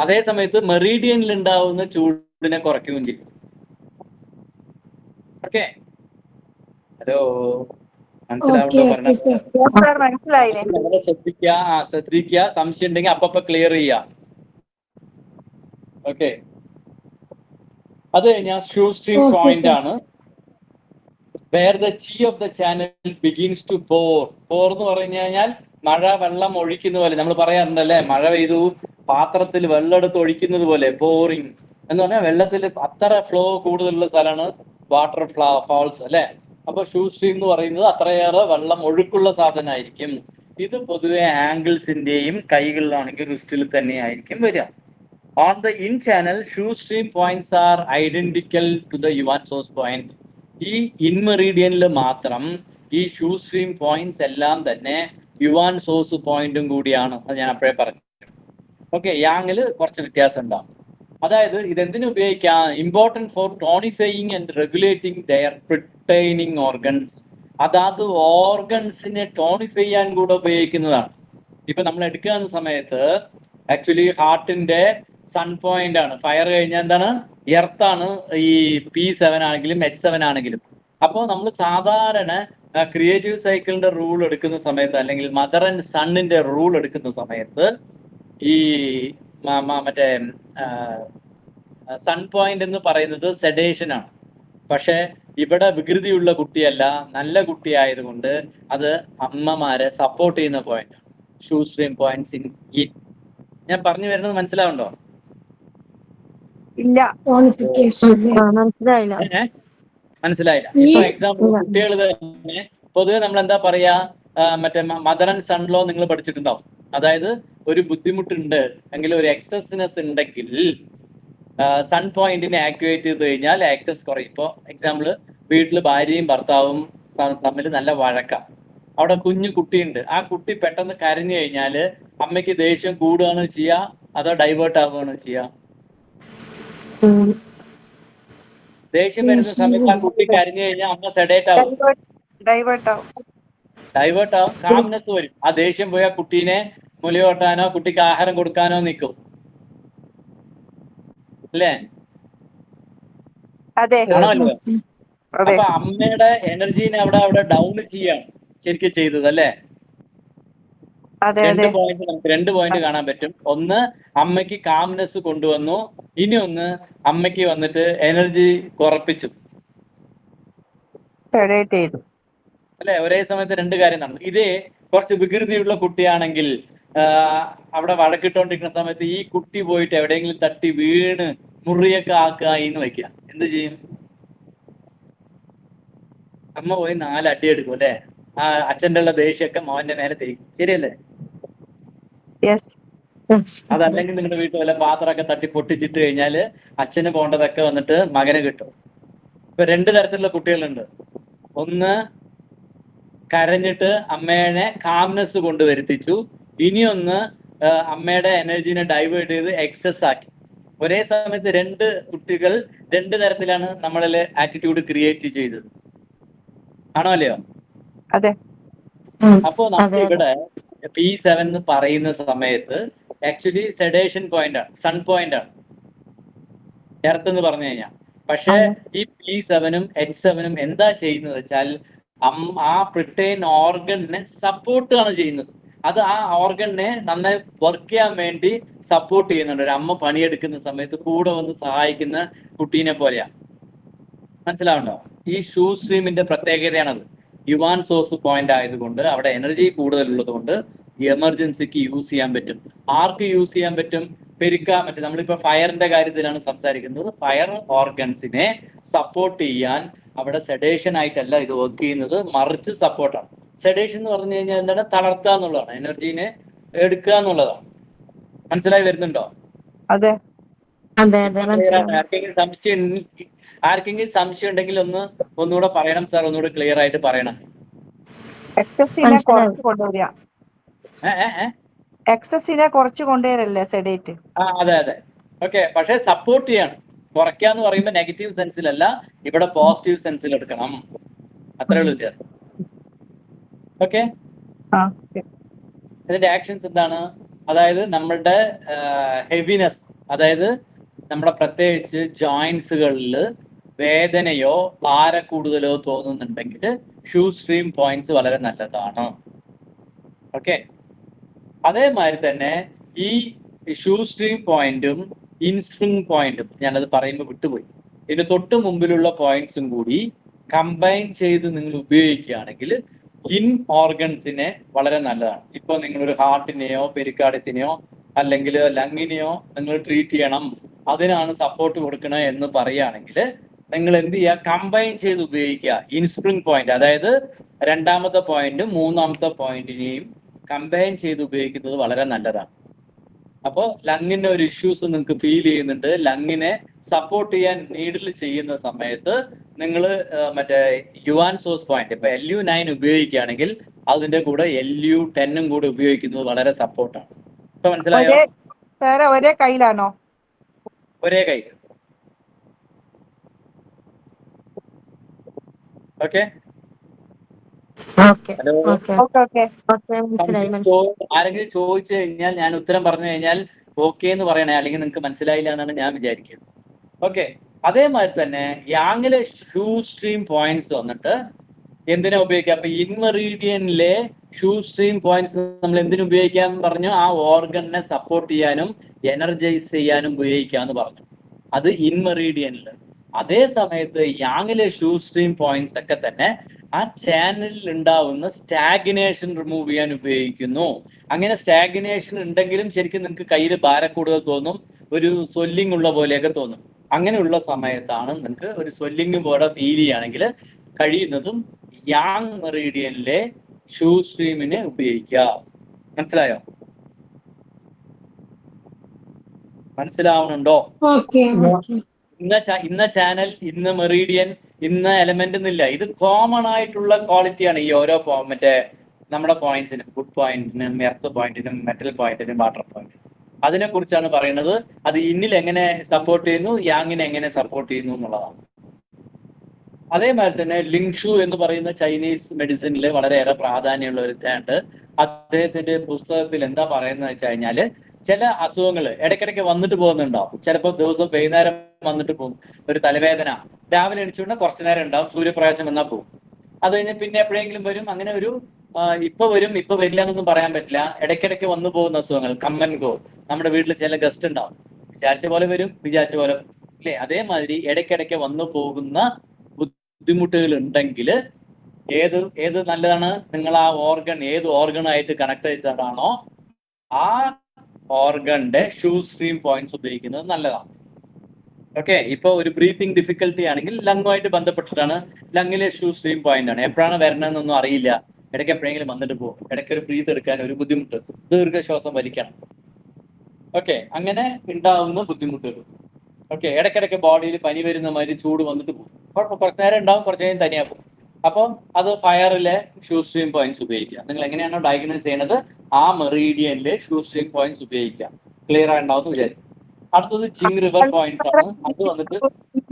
അതേ സമയത്ത് മെറീഡിയനിൽ ഉണ്ടാവുന്ന ചൂടിനെ കുറയ്ക്കുകയും ചെയ്യും. ഓക്കെ, ഹലോ, മനസ്സിലാവുണ്ടോ? ശ്രദ്ധിക്കുക. സംശയം ഉണ്ടെങ്കിൽ അപ്പൊ ക്ലിയർ ചെയ്യാം. ഓക്കെ, അത് കഴിഞ്ഞാൽ ഷൂസ്ട്രിംഗ് പോയിന്റ് ആണ്. Where the chi of the channel begins to pour. Pour എന്ന് പറഞ്ഞു കഴിഞ്ഞാൽ മഴ വെള്ളം ഒഴിക്കുന്ന പോലെ. നമ്മൾ പറയാറുണ്ടല്ലേ, മഴ പെയ്തു പാത്രത്തിൽ വെള്ളം എടുത്ത് ഒഴിക്കുന്നത് പോലെ. പോറിങ് എന്ന് പറഞ്ഞാൽ വെള്ളത്തിൽ അത്ര ഫ്ലോ കൂടുതലുള്ള സ്ഥലമാണ് വാട്ടർ ഫാൾസ് അല്ലെ? അപ്പൊ ഷൂ സ്ട്രീം എന്ന് പറയുന്നത് അത്രയേറെ വെള്ളം ഒഴുക്കുള്ള സാധനമായിരിക്കും. ഇത് പൊതുവെ ആംഗിൾസിന്റെയും കൈകളിലാണെങ്കിൽ റിസ്റ്റിൽ തന്നെ ആയിരിക്കും വരിക. On the in channel shoe stream points are identical to the one source point. ഈ ഇൻ മെറീഡിയനിൽ മാത്രം ഈ ഷൂ സ്ട്രീം പോയിന്റ്സ് എല്ലാം തന്നെ യുവാൻ സോഴ്സ് പോയിന്റും കൂടിയാണ്. അത് ഞാൻ അപ്പോഴേ പറഞ്ഞു. ഓക്കെ, യാങ്ങിൽ കുറച്ച് വ്യത്യാസം ഉണ്ടാവും. അതായത് ഇതെന്തിനു ഉപയോഗിക്കാം? Important for tonifying and regulating their pertaining organs. അതാത് ഓർഗൻസിനെ ടോണിഫൈ ചെയ്യാൻ കൂടെ ഉപയോഗിക്കുന്നതാണ്. ഇപ്പൊ നമ്മൾ എടുക്കുന്ന സമയത്ത് ആക്ച്വലി ഹാർട്ടിന്റെ സൺ പോയിന്റ് ആണ്. ഫയർ കഴിഞ്ഞാൽ എന്താണ്? എർത്താണ് ഈ P7 ആണെങ്കിലും H7 ആണെങ്കിലും. അപ്പോൾ നമ്മൾ സാധാരണ ക്രിയേറ്റീവ് സൈക്കിളിന്റെ റൂൾ എടുക്കുന്ന സമയത്ത്, അല്ലെങ്കിൽ മദർ ആൻഡ് സണ്ണിന്റെ റൂൾ എടുക്കുന്ന സമയത്ത് ഈ മറ്റേ സൺ പോയിന്റ് എന്ന് പറയുന്നത് സെഡേഷൻ ആണ്. പക്ഷെ ഇവിടെ വികൃതിയുള്ള കുട്ടിയല്ല, നല്ല കുട്ടി ആയതുകൊണ്ട് അത് അമ്മമാരെ സപ്പോർട്ട് ചെയ്യുന്ന point, shoe stream points in in. ഞാൻ പറഞ്ഞു വരുന്നത് മനസ്സിലാവുണ്ടോ? ഇല്ല, മനസ്സിലായില്ല. ഇപ്പൊ എക്സാമ്പിൾ കുട്ടികൾ തന്നെ പൊതുവെ നമ്മൾ എന്താ പറയാ, മറ്റേ മദർ ആൻഡ് സൺ ലോ നിങ്ങൾ പഠിച്ചിട്ടുണ്ടാവും. അതായത് ഒരു ബുദ്ധിമുട്ടുണ്ട് എങ്കിൽ, ഒരു എക്സസ്നെസ് ഉണ്ടെങ്കിൽ സൺ പോയിന്റിനെ ആക്ടിവേറ്റ് ചെയ്ത് കഴിഞ്ഞാൽ ആക്സസ് കുറയും. ഇപ്പോൾ എക്സാമ്പിൾ, വീട്ടിൽ ഭാര്യയും ഭർത്താവും തമ്മിൽ നല്ല വഴക്കാം, അവിടെ കുഞ്ഞു കുട്ടിയുണ്ട്. ആ കുട്ടി പെട്ടെന്ന് കരഞ്ഞു കഴിഞ്ഞാൽ അമ്മയ്ക്ക് ദേഷ്യം കൂടുകയാണ് ചെയ്യുക, അതോ ഡൈവേർട്ട് ആവുകയാണ് ചെയ്യുക? ദേഷ്യം വരുന്ന സമയത്ത് ആ കുട്ടി കരഞ്ഞു കഴിഞ്ഞാൽ അമ്മ സെഡേറ്റ് ആവും, ഡൈവേർട്ട് ആവും, കാംനെസ് വരും. ആ ദേഷ്യം പോയി ആ കുട്ടീനെ മുലയോട്ടാനോ കുട്ടിക്ക് ആഹാരം കൊടുക്കാനോ നിൽക്കും, അല്ലേ? ആണോ അല്ലേ? അപ്പൊ അമ്മയുടെ എനർജീനെ അവിടെ ഡൗൺ ചെയ്യാണ് ശരിക്കും ചെയ്തത്, അല്ലേ? രണ്ട് പോയിന്റ് കാണാൻ പറ്റും. ഒന്ന്, അമ്മയ്ക്ക് കാംനെസ് കൊണ്ടുവന്നു. ഇനി ഒന്ന്, അമ്മയ്ക്ക് വന്നിട്ട് എനർജി കുറപ്പിച്ചു, അല്ലെ? ഒരേ സമയത്ത് രണ്ട് കാര്യം നടന്നു. ഇതേ കുറച്ച് വികൃതിയുള്ള കുട്ടിയാണെങ്കിൽ അവിടെ വഴക്കിട്ടോണ്ടിരിക്കുന്ന സമയത്ത് ഈ കുട്ടി പോയിട്ട് എവിടെയെങ്കിലും തട്ടി വീണ് മുറിയൊക്കെ ആക്കുക എന്ന് വെക്കുക, എന്ത് ചെയ്യും? അമ്മ പോയി 4 അടി എടുക്കും, അല്ലെ? ആ അച്ഛൻ്റെ ഉള്ള ദേഷ്യമൊക്കെ മോന്റെ മേലെ തേക്കും, ശരിയല്ലേ? അതല്ലെങ്കിൽ നിങ്ങളുടെ വീട്ടിൽ വല്ല പാത്രമൊക്കെ തട്ടി പൊട്ടിച്ചിട്ട് കഴിഞ്ഞാല് അച്ഛന് പോകേണ്ടതൊക്കെ വന്നിട്ട് മകന് കിട്ടും. ഇപ്പൊ 2 തരത്തിലുള്ള കുട്ടികളുണ്ട്. ഒന്ന്, കരഞ്ഞിട്ട് അമ്മേനെ കാംനെസ് കൊണ്ട് വരുത്തിച്ചു. ഇനിയൊന്ന്, അമ്മയുടെ എനർജീനെ ഡൈവേർട്ട് ചെയ്ത് എക്സസ് ആക്കി. ഒരേ സമയത്ത് 2 കുട്ടികൾ 2 തരത്തിലാണ് നമ്മളിലെ ആറ്റിറ്റ്യൂഡ് ക്രിയേറ്റ് ചെയ്തത്, ആണോ അല്ലയോ? അതെ. അപ്പോ നമ്മൾ ഇവിടെ P7 എന്ന് പറയുന്ന സമയത്ത് ആക്ച്വലി സെഡേഷൻ പോയിന്റ് ആണ്, സൺ പോയിന്റ് ആണ് എർത്ത് എന്ന് പറഞ്ഞു കഴിഞ്ഞാൽ. പക്ഷെ ഈ P7 ഉം H7 ഉം എന്താ ചെയ്യുന്നത് വെച്ചാൽ ആ പ്രിട്ടൈൻ ഓർഗനെ സപ്പോർട്ടാണ് ചെയ്യുന്നത്. അത് ആ ഓർഗനെ നന്നായി വർക്ക് ചെയ്യാൻ വേണ്ടി സപ്പോർട്ട് ചെയ്യുന്നുണ്ട്. ഒരു അമ്മ പണിയെടുക്കുന്ന സമയത്ത് കൂടെ വന്ന് സഹായിക്കുന്ന കുട്ടീനെ പോലെയാണ്. മനസ്സിലാവുണ്ടോ? ഈ ഷൂ സ്ട്രീമിന്റെ പ്രത്യേകതയാണത്. യുവാൻ സോഴ്സ് പോയിന്റ് ആയതുകൊണ്ട് അവിടെ എനർജി കൂടുതലുള്ളത് കൊണ്ട് എമർജൻസിക്ക് യൂസ് ചെയ്യാൻ പറ്റും. ആർക്ക് യൂസ് ചെയ്യാൻ പറ്റും? പെരുക്കാൻ പറ്റും. നമ്മളിപ്പോ ഫയറിന്റെ കാര്യത്തിലാണ് സംസാരിക്കുന്നത്. ഫയർ ഓർഗൻസിനെ സപ്പോർട്ട് ചെയ്യാൻ അവിടെ സെഡേഷൻ ആയിട്ടല്ല ഇത് വർക്ക് ചെയ്യുന്നത്, മറിച്ച് സപ്പോർട്ടാണ്. സെഡേഷൻ എന്ന് പറഞ്ഞു കഴിഞ്ഞാൽ എന്താണ്? തളർത്തുക എന്നുള്ളതാണ്, എനർജീനെ എടുക്കുക എന്നുള്ളതാണ്. മനസ്സിലായി വരുന്നുണ്ടോ? അതെ. ആർക്കെങ്കിലും സംശയം ഉണ്ടെങ്കിൽ ഒന്നുകൂടെ പറയണം സാർ, ഒന്നുകൂടെ ക്ലിയർ ആയിട്ട് പറയണം. എക്സസിനെ കുറച്ച് കൊണ്ടുവരല്ലേ സെഡേറ്റ്? അതെ അതെ, ഓക്കെ. പക്ഷെ സപ്പോർട്ട് ചെയ്യണം. കുറയ്ക്കാന്ന് പറയുമ്പോൾ നെഗറ്റീവ് സെൻസിലല്ല, ഇവിടെ പോസിറ്റീവ് സെൻസിൽ എടുക്കണം. അത്രേ ഉള്ളൂ വ്യത്യാസം. ഓക്കെ, ഇതിന്റെ ആക്ഷൻസ് എന്താണ്? അതായത് നമ്മളുടെ ഹെവിനെസ്, അതായത് നമ്മുടെ പ്രത്യേകിച്ച് ജോയിന്റ്സുകളിൽ വേദനയോ ഭാരക്കൂടുതലോ തോന്നുന്നുണ്ടെങ്കിൽ ഷൂ സ്ട്രീം പോയിന്റ്സ് വളരെ നല്ലതാണ്. ഓക്കെ, അതേമാതിരി തന്നെ ഈ ഷൂ സ്ട്രീം പോയിന്റും ഇൻസ്പ്രിംഗ് പോയിന്റും, ഞാനത് പറയുമ്പോൾ വിട്ടുപോയി, ഇതിന് തൊട്ട് മുമ്പിലുള്ള പോയിന്റ്സും കൂടി കമ്പൈൻ ചെയ്ത് നിങ്ങൾ ഉപയോഗിക്കുകയാണെങ്കിൽ ഇൻ ഓർഗൻസിനെ വളരെ നല്ലതാണ്. ഇപ്പൊ നിങ്ങളൊരു ഹാർട്ടിനെയോ പെരിക്കാർഡിയത്തിനെയോ അല്ലെങ്കിൽ ലങ്ങിനെയോ നിങ്ങൾ ട്രീറ്റ് ചെയ്യണം, അതിനാണ് സപ്പോർട്ട് കൊടുക്കണേ എന്ന് പറയുകയാണെങ്കിൽ നിങ്ങൾ എന്ത് ചെയ്യുക? കമ്പൈൻ ചെയ്ത് ഉപയോഗിക്കുക. ഇൻസ്പ്രിംഗ് പോയിന്റ്, അതായത് രണ്ടാമത്തെ പോയിന്റും മൂന്നാമത്തെ പോയിന്റിനെയും കമ്പൈൻ ചെയ്ത് ഉപയോഗിക്കുന്നത് വളരെ നല്ലതാണ്. അപ്പോൾ ലങ്ങിന്റെ ഒരു ഇഷ്യൂസ് നിങ്ങൾക്ക് ഫീൽ ചെയ്യുന്നുണ്ട്, ലങ്ങിനെ സപ്പോർട്ട് ചെയ്യാൻ നീഡിൽ ചെയ്യുന്ന സമയത്ത് നിങ്ങൾ മറ്റേ യുവാൻ സോഴ്സ് പോയിന്റ് ഇപ്പൊ LU9 ഉപയോഗിക്കുകയാണെങ്കിൽ അതിന്റെ കൂടെ LU10 കൂടെ ഉപയോഗിക്കുന്നത് വളരെ സപ്പോർട്ടാണ്. ഇപ്പൊ മനസ്സിലായോ? ഒരേ കയ്യിലാണോ? ഒരേ കൈ. Okay, hello. ആരെങ്കിലും ചോദിച്ചു കഴിഞ്ഞാൽ ഞാൻ ഉത്തരം പറഞ്ഞു കഴിഞ്ഞാൽ ഓക്കെ എന്ന് പറയണേ, അല്ലെങ്കിൽ നിങ്ങൾക്ക് മനസ്സിലായില്ല എന്നാണ് ഞാൻ വിചാരിക്കുന്നത്. ഓക്കെ, അതേമാതിരി തന്നെ യാങ്ങിലെ ഷൂ സ്ട്രീം പോയിന്റ്സ് വന്നിട്ട് എന്തിനാ ഉപയോഗിക്കുക? അപ്പൊ ഇൻമെറീഡിയനിലെ ഷൂ സ്ട്രീം പോയിന്റ്സ് നമ്മൾ എന്തിനു ഉപയോഗിക്കാൻ പറഞ്ഞു? ആ ഓർഗനെ സപ്പോർട്ട് ചെയ്യാനും എനർജൈസ് ചെയ്യാനും ഉപയോഗിക്കാന്ന് പറഞ്ഞു. അത് ഇൻമെറീഡിയനിൽ. അതേ സമയത്ത് യാങ്ങിലെ ഷൂ സ്ട്രീം പോയിന്റ്സ് ഒക്കെ തന്നെ ആ ചാനലിൽ ഉണ്ടാവുന്ന സ്റ്റാഗ്നേഷൻ റിമൂവ് ചെയ്യാൻ ഉപയോഗിക്കുന്നു. അങ്ങനെ സ്റ്റാഗ്നേഷൻ ഉണ്ടെങ്കിലും ശരിക്കും നിങ്ങൾക്ക് കയ്യിൽ ഭാരക്കൂടുതൽ തോന്നും, ഒരു സ്വെല്ലിംഗ് ഉള്ള പോലെയൊക്കെ തോന്നും. അങ്ങനെയുള്ള സമയത്താണ് നിങ്ങൾക്ക് ഒരു സ്വെല്ലിംഗ് പോലെ ഫീൽ ചെയ്യുകയാണെങ്കിൽ കഴിയുന്നതും യാങ് മെറീഡിയനിലെ ഷൂ സ്ട്രീമിനെ ഉപയോഗിക്കുക. മനസ്സിലായോ? മനസ്സിലാവുന്നുണ്ടോ? ഇന്ന ചാനൽ, ഇന്ന മെറീഡിയൻ, ഇന്ന എലമെന്റ് എന്നില്ല. ഇത് കോമൺ ആയിട്ടുള്ള ക്വാളിറ്റിയാണ് ഈ ഓരോ മറ്റേ നമ്മുടെ പോയിന്റ്സിനും, ഫുഡ് പോയിന്റിനും, എർത്ത് പോയിന്റിനും, മെറ്റൽ പോയിന്റിനും, വാട്ടർ പോയിന്റിനും. അതിനെ കുറിച്ചാണ് പറയുന്നത്. അത് ഇന്നിൽ എങ്ങനെ സപ്പോർട്ട് ചെയ്യുന്നു, യാങ്ങിനെ എങ്ങനെ സപ്പോർട്ട് ചെയ്യുന്നു എന്നുള്ളതാണ്. അതേമാതിരി തന്നെ ലിങ്ഷു എന്ന് പറയുന്ന ചൈനീസ് മെഡിസിനിൽ വളരെയേറെ പ്രാധാന്യമുള്ള ഒരു ഇതുണ്ട്. അദ്ദേഹത്തിന്റെ പുസ്തകത്തിൽ എന്താ പറയുന്നത് വെച്ച് കഴിഞ്ഞാല് ചില അസുഖങ്ങൾ ഇടയ്ക്കിടയ്ക്ക് വന്നിട്ട് പോകുന്നുണ്ടാവും. ചിലപ്പോൾ ദിവസം വൈകുന്നേരം വന്നിട്ട് പോകും. ഒരു തലവേദന രാവിലെ എണിച്ചുകൊണ്ട് കുറച്ചു നേരം ഉണ്ടാവും, സൂര്യപ്രകാശം വന്നാൽ പോകും. അത് കഴിഞ്ഞ് പിന്നെ എപ്പോഴെങ്കിലും വരും. അങ്ങനെ ഒരു ഇപ്പൊ വരും ഇപ്പൊ വരില്ല എന്നൊന്നും പറയാൻ പറ്റില്ല. ഇടയ്ക്കിടയ്ക്ക് വന്നു പോകുന്ന അസുഖങ്ങൾ, കമ്മൻ ഗോ. നമ്മുടെ വീട്ടിൽ ചില ഗസ്റ്റ് ഉണ്ടാവും, വിചാരിച്ച പോലെ വരും, വിചാരിച്ച പോലെ അല്ലേ. അതേമാതിരി ഇടയ്ക്കിടയ്ക്ക് വന്നു പോകുന്ന ബുദ്ധിമുട്ടുകൾ ഉണ്ടെങ്കിൽ ഏത് നല്ലതാണ്? നിങ്ങൾ ആ ഓർഗൺ ഏത് ഓർഗണായിട്ട് കണക്ട് ചെയ്തതാണോ ആ ഓർഗന്റെ ഷൂ സ്ട്രീം പോയിന്റ്സ് ഉപയോഗിക്കുന്നത് നല്ലതാണ്. ഓക്കെ, ഇപ്പൊ ഒരു ബ്രീത്തിങ് ഡിഫിക്കൽട്ടി ആണെങ്കിൽ ലങ്ങുമായിട്ട് ബന്ധപ്പെട്ടിട്ടാണ്. ലങ്ങിലെ ഷൂ സ്ട്രീം പോയിന്റ് ആണ്. എപ്പോഴാണ് വരണമെന്നൊന്നും അറിയില്ല, ഇടയ്ക്ക് എപ്പോഴെങ്കിലും വന്നിട്ട് പോകും. ഇടയ്ക്ക് ഒരു ബ്രീത്ത് എടുക്കാൻ ഒരു ബുദ്ധിമുട്ട്, ദീർഘശ്വാസം വലിക്കണം. ഓക്കെ, അങ്ങനെ ഉണ്ടാവുന്ന ബുദ്ധിമുട്ടുകൾ. ഓക്കെ, ഇടയ്ക്കിടയ്ക്ക് ബോഡിയിൽ പനി വരുന്ന മാതിരി ചൂട് വന്നിട്ട് പോകും. കുഴപ്പം കുറച്ച് നേരം ഉണ്ടാവും, കുറച്ച് നേരം തനിയാ പോകും. അപ്പം അത് ഫയറിലെ ഷൂ സ്ട്രീം പോയിന്റ്സ് ഉപയോഗിക്കുക. നിങ്ങൾ എങ്ങനെയാണോ ഡയഗ്നോസ് ചെയ്യണത് ആ മെറീഡിയനിലെ ഷൂ സ്ട്രീം പോയിന്റ്സ് ഉപയോഗിക്കുക. ക്ലിയർ ആയിട്ടുണ്ടാവും വിചാരിക്കും. അടുത്തത് ജിങ് റിവർ പോയിന്റ്സ് ആണ്. അത് വന്നിട്ട്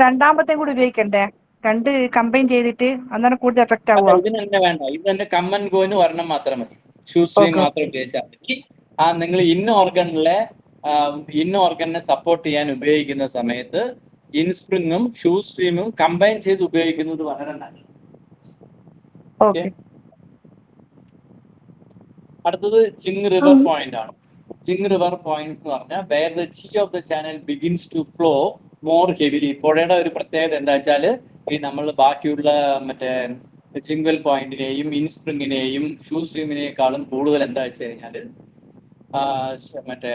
രണ്ടാമത്തെ കൂടി ഉപയോഗിക്കണ്ടേ? രണ്ട് കമ്പൈൻ ചെയ്തിട്ട് അന്നേരം കൂടുതൽ എഫക്ട് ആവുക? ഇതിന് തന്നെ വേണ്ട, ഇത് തന്നെ കമ്മൻ ഗോന് ഒരെണ്ണം മാത്രം മതി. ഷൂ സ്ട്രീം മാത്രം ഉപയോഗിച്ചാൽ മതി. ആ നിങ്ങൾ ഇന്ന ഓർഗനെ സപ്പോർട്ട് ചെയ്യാൻ ഉപയോഗിക്കുന്ന സമയത്ത് ഇൻസ്പ്രിങ്ങും ഷൂ സ്ട്രീമും കമ്പൈൻ ചെയ്ത് ഉപയോഗിക്കുന്നത് വളരെ നല്ലത്. അടുത്തത് ജിങ് റിവർ പോയിന്റ് ആണ്. ജിങ് റിവർ പോയിന്റ്സ് എന്ന് പറഞ്ഞാൽ വേർ ദ ചി of the channel begins to flow more heavily. പുഴയുടെ ഒരു പ്രത്യേകത എന്താ വെച്ചാൽ ഈ നമ്മൾ ബാക്കിയുള്ള മറ്റേ ജിംഗ്വൽ പോയിന്റിനെയും ഇൻസ്പ്രിങ്ങിനെയും ഷൂ സ്ട്രീമിനേക്കാളും കൂടുതൽ എന്താ വെച്ച് കഴിഞ്ഞാൽ മറ്റേ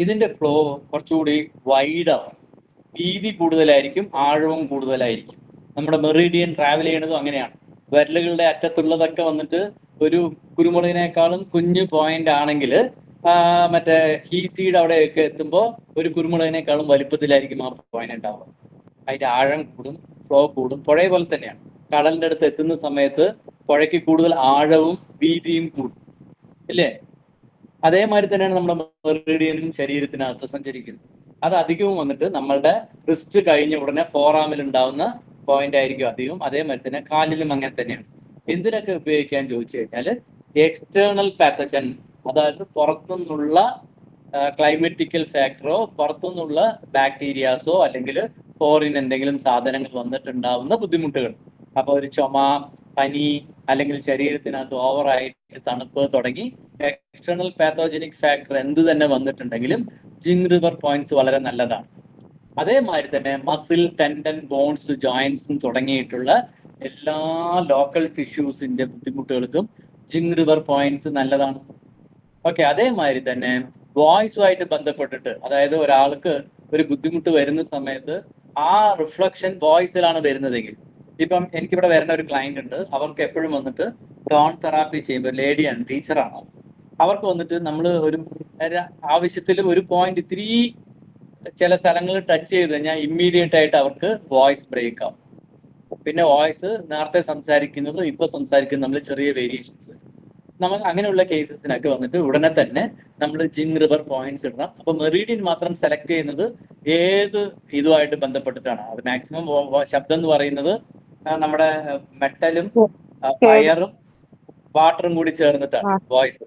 ഇതിന്റെ ഫ്ലോ കുറച്ചുകൂടി വൈഡാവും, വീതി കൂടുതലായിരിക്കും, ആഴവും കൂടുതലായിരിക്കും. നമ്മുടെ മെറീഡിയൻ ട്രാവൽ ചെയ്യണതും അങ്ങനെയാണ്. വിരലുകളുടെ അറ്റത്തുള്ളതൊക്കെ വന്നിട്ട് ഒരു കുരുമുളകിനേക്കാളും കുഞ്ഞു പോയിന്റ് ആണെങ്കിൽ മറ്റേ ഹീസീഡ് അവിടെയൊക്കെ എത്തുമ്പോൾ ഒരു കുരുമുളകിനേക്കാളും വലുപ്പത്തിലായിരിക്കും ആ പോയിന്റ് ഉണ്ടാവുക. അതിന്റെ ആഴം കൂടും, ഫ്ലോ കൂടും. പുഴയെ പോലെ തന്നെയാണ്. കടലിന്റെ അടുത്ത് എത്തുന്ന സമയത്ത് പുഴയ്ക്ക് കൂടുതൽ ആഴവും വീതിയും കൂടും, ഇല്ലേ? അതേമാതിരി തന്നെയാണ് നമ്മുടെ മെറിഡിയനും ശരീരത്തിനകത്ത് സഞ്ചരിക്കുന്നത്. അത് അധികവും വന്നിട്ട് നമ്മളുടെ റിസ്റ്റ് കഴിഞ്ഞ ഉടനെ ഫോറാമിൽ ഉണ്ടാവുന്ന പോയിന്റ് ആയിരിക്കും അധികം. അതേമാതിരി തന്നെ കാലിലും അങ്ങനെ തന്നെയാണ്. എന്തിനൊക്കെ ഉപയോഗിക്കാൻ ചോദിച്ചു കഴിഞ്ഞാൽ എക്സ്റ്റേണൽ പാത്തജൻ, അതായത് പുറത്തുനിന്നുള്ള ക്ലൈമറ്റിക്കൽ ഫാക്ടറോ പുറത്തുനിന്നുള്ള ബാക്ടീരിയാസോ അല്ലെങ്കിൽ ഫോറിൻ എന്തെങ്കിലും സാധനങ്ങൾ വന്നിട്ടുണ്ടാവുന്ന ബുദ്ധിമുട്ടുകൾ. അപ്പൊ ഒരു ചുമ, പനി, അല്ലെങ്കിൽ ശരീരത്തിനകത്ത് ഓവറായിട്ട് തണുപ്പ് തുടങ്ങി എക്സ്റ്റേണൽ പാത്തോജനിക് ഫാക്ടർ എന്ത് തന്നെ വന്നിട്ടുണ്ടെങ്കിലും ജിങ് റിവർ പോയിന്റ്സ് വളരെ നല്ലതാണ്. അതേമാതിരി തന്നെ മസിൽ, ടെൻഡൻ, ബോൺസ്, ജോയിന്റ്സും തുടങ്ങിയിട്ടുള്ള എല്ലാ ലോക്കൽ ടിഷ്യൂസിന്റെ ബുദ്ധിമുട്ടുകൾക്കും ജിങ് റിവർ പോയിന്റ്സ് നല്ലതാണ്. ഓക്കെ, അതേമാതിരി തന്നെ വോയിസുമായിട്ട് ബന്ധപ്പെട്ടിട്ട്, അതായത് ഒരാൾക്ക് ഒരു ബുദ്ധിമുട്ട് വരുന്ന സമയത്ത് ആ റിഫ്ലക്ഷൻ വോയിസിലാണ് വരുന്നതെങ്കിൽ, ഇപ്പം എനിക്കിവിടെ വരുന്ന ഒരു ക്ലയന്റ് ഉണ്ട്, അവർക്ക് എപ്പോഴും വന്നിട്ട് ടോൺ തെറാപ്പി ചെയ്യുമ്പോൾ, ലേഡിയാണ്, ടീച്ചറാണ്, അവർക്ക് വന്നിട്ട് നമ്മൾ ഒരു ആവശ്യത്തിൽ ഒരു പോയിന്റ് ഇത്തിരി ചില സ്ഥലങ്ങളിൽ ടച്ച് ചെയ്ത് കഴിഞ്ഞാൽ ഇമ്മീഡിയറ്റ് ആയിട്ട് അവർക്ക് വോയിസ് ബ്രേക്ക് ആവും. പിന്നെ വോയിസ് നേരത്തെ സംസാരിക്കുന്നത് ഇപ്പൊ സംസാരിക്കുന്നത് നമ്മൾ ചെറിയ വേരിയേഷൻസ്. നമുക്ക് അങ്ങനെയുള്ള കേസസിനൊക്കെ വന്നിട്ട് ഉടനെ തന്നെ നമ്മൾ ജിങ് റിവർ പോയിന്റ്സ് ഇടണം. അപ്പൊ മെറീഡിയൻ മാത്രം സെലക്ട് ചെയ്യുന്നത് ഏത് ഇതുമായിട്ട് ബന്ധപ്പെട്ടിട്ടാണ്. അത് മാക്സിമം ശബ്ദം എന്ന് പറയുന്നത് നമ്മുടെ മെറ്റലും ഫയറും വാട്ടറും കൂടി ചേർന്നിട്ടാണ് വോയിസ്.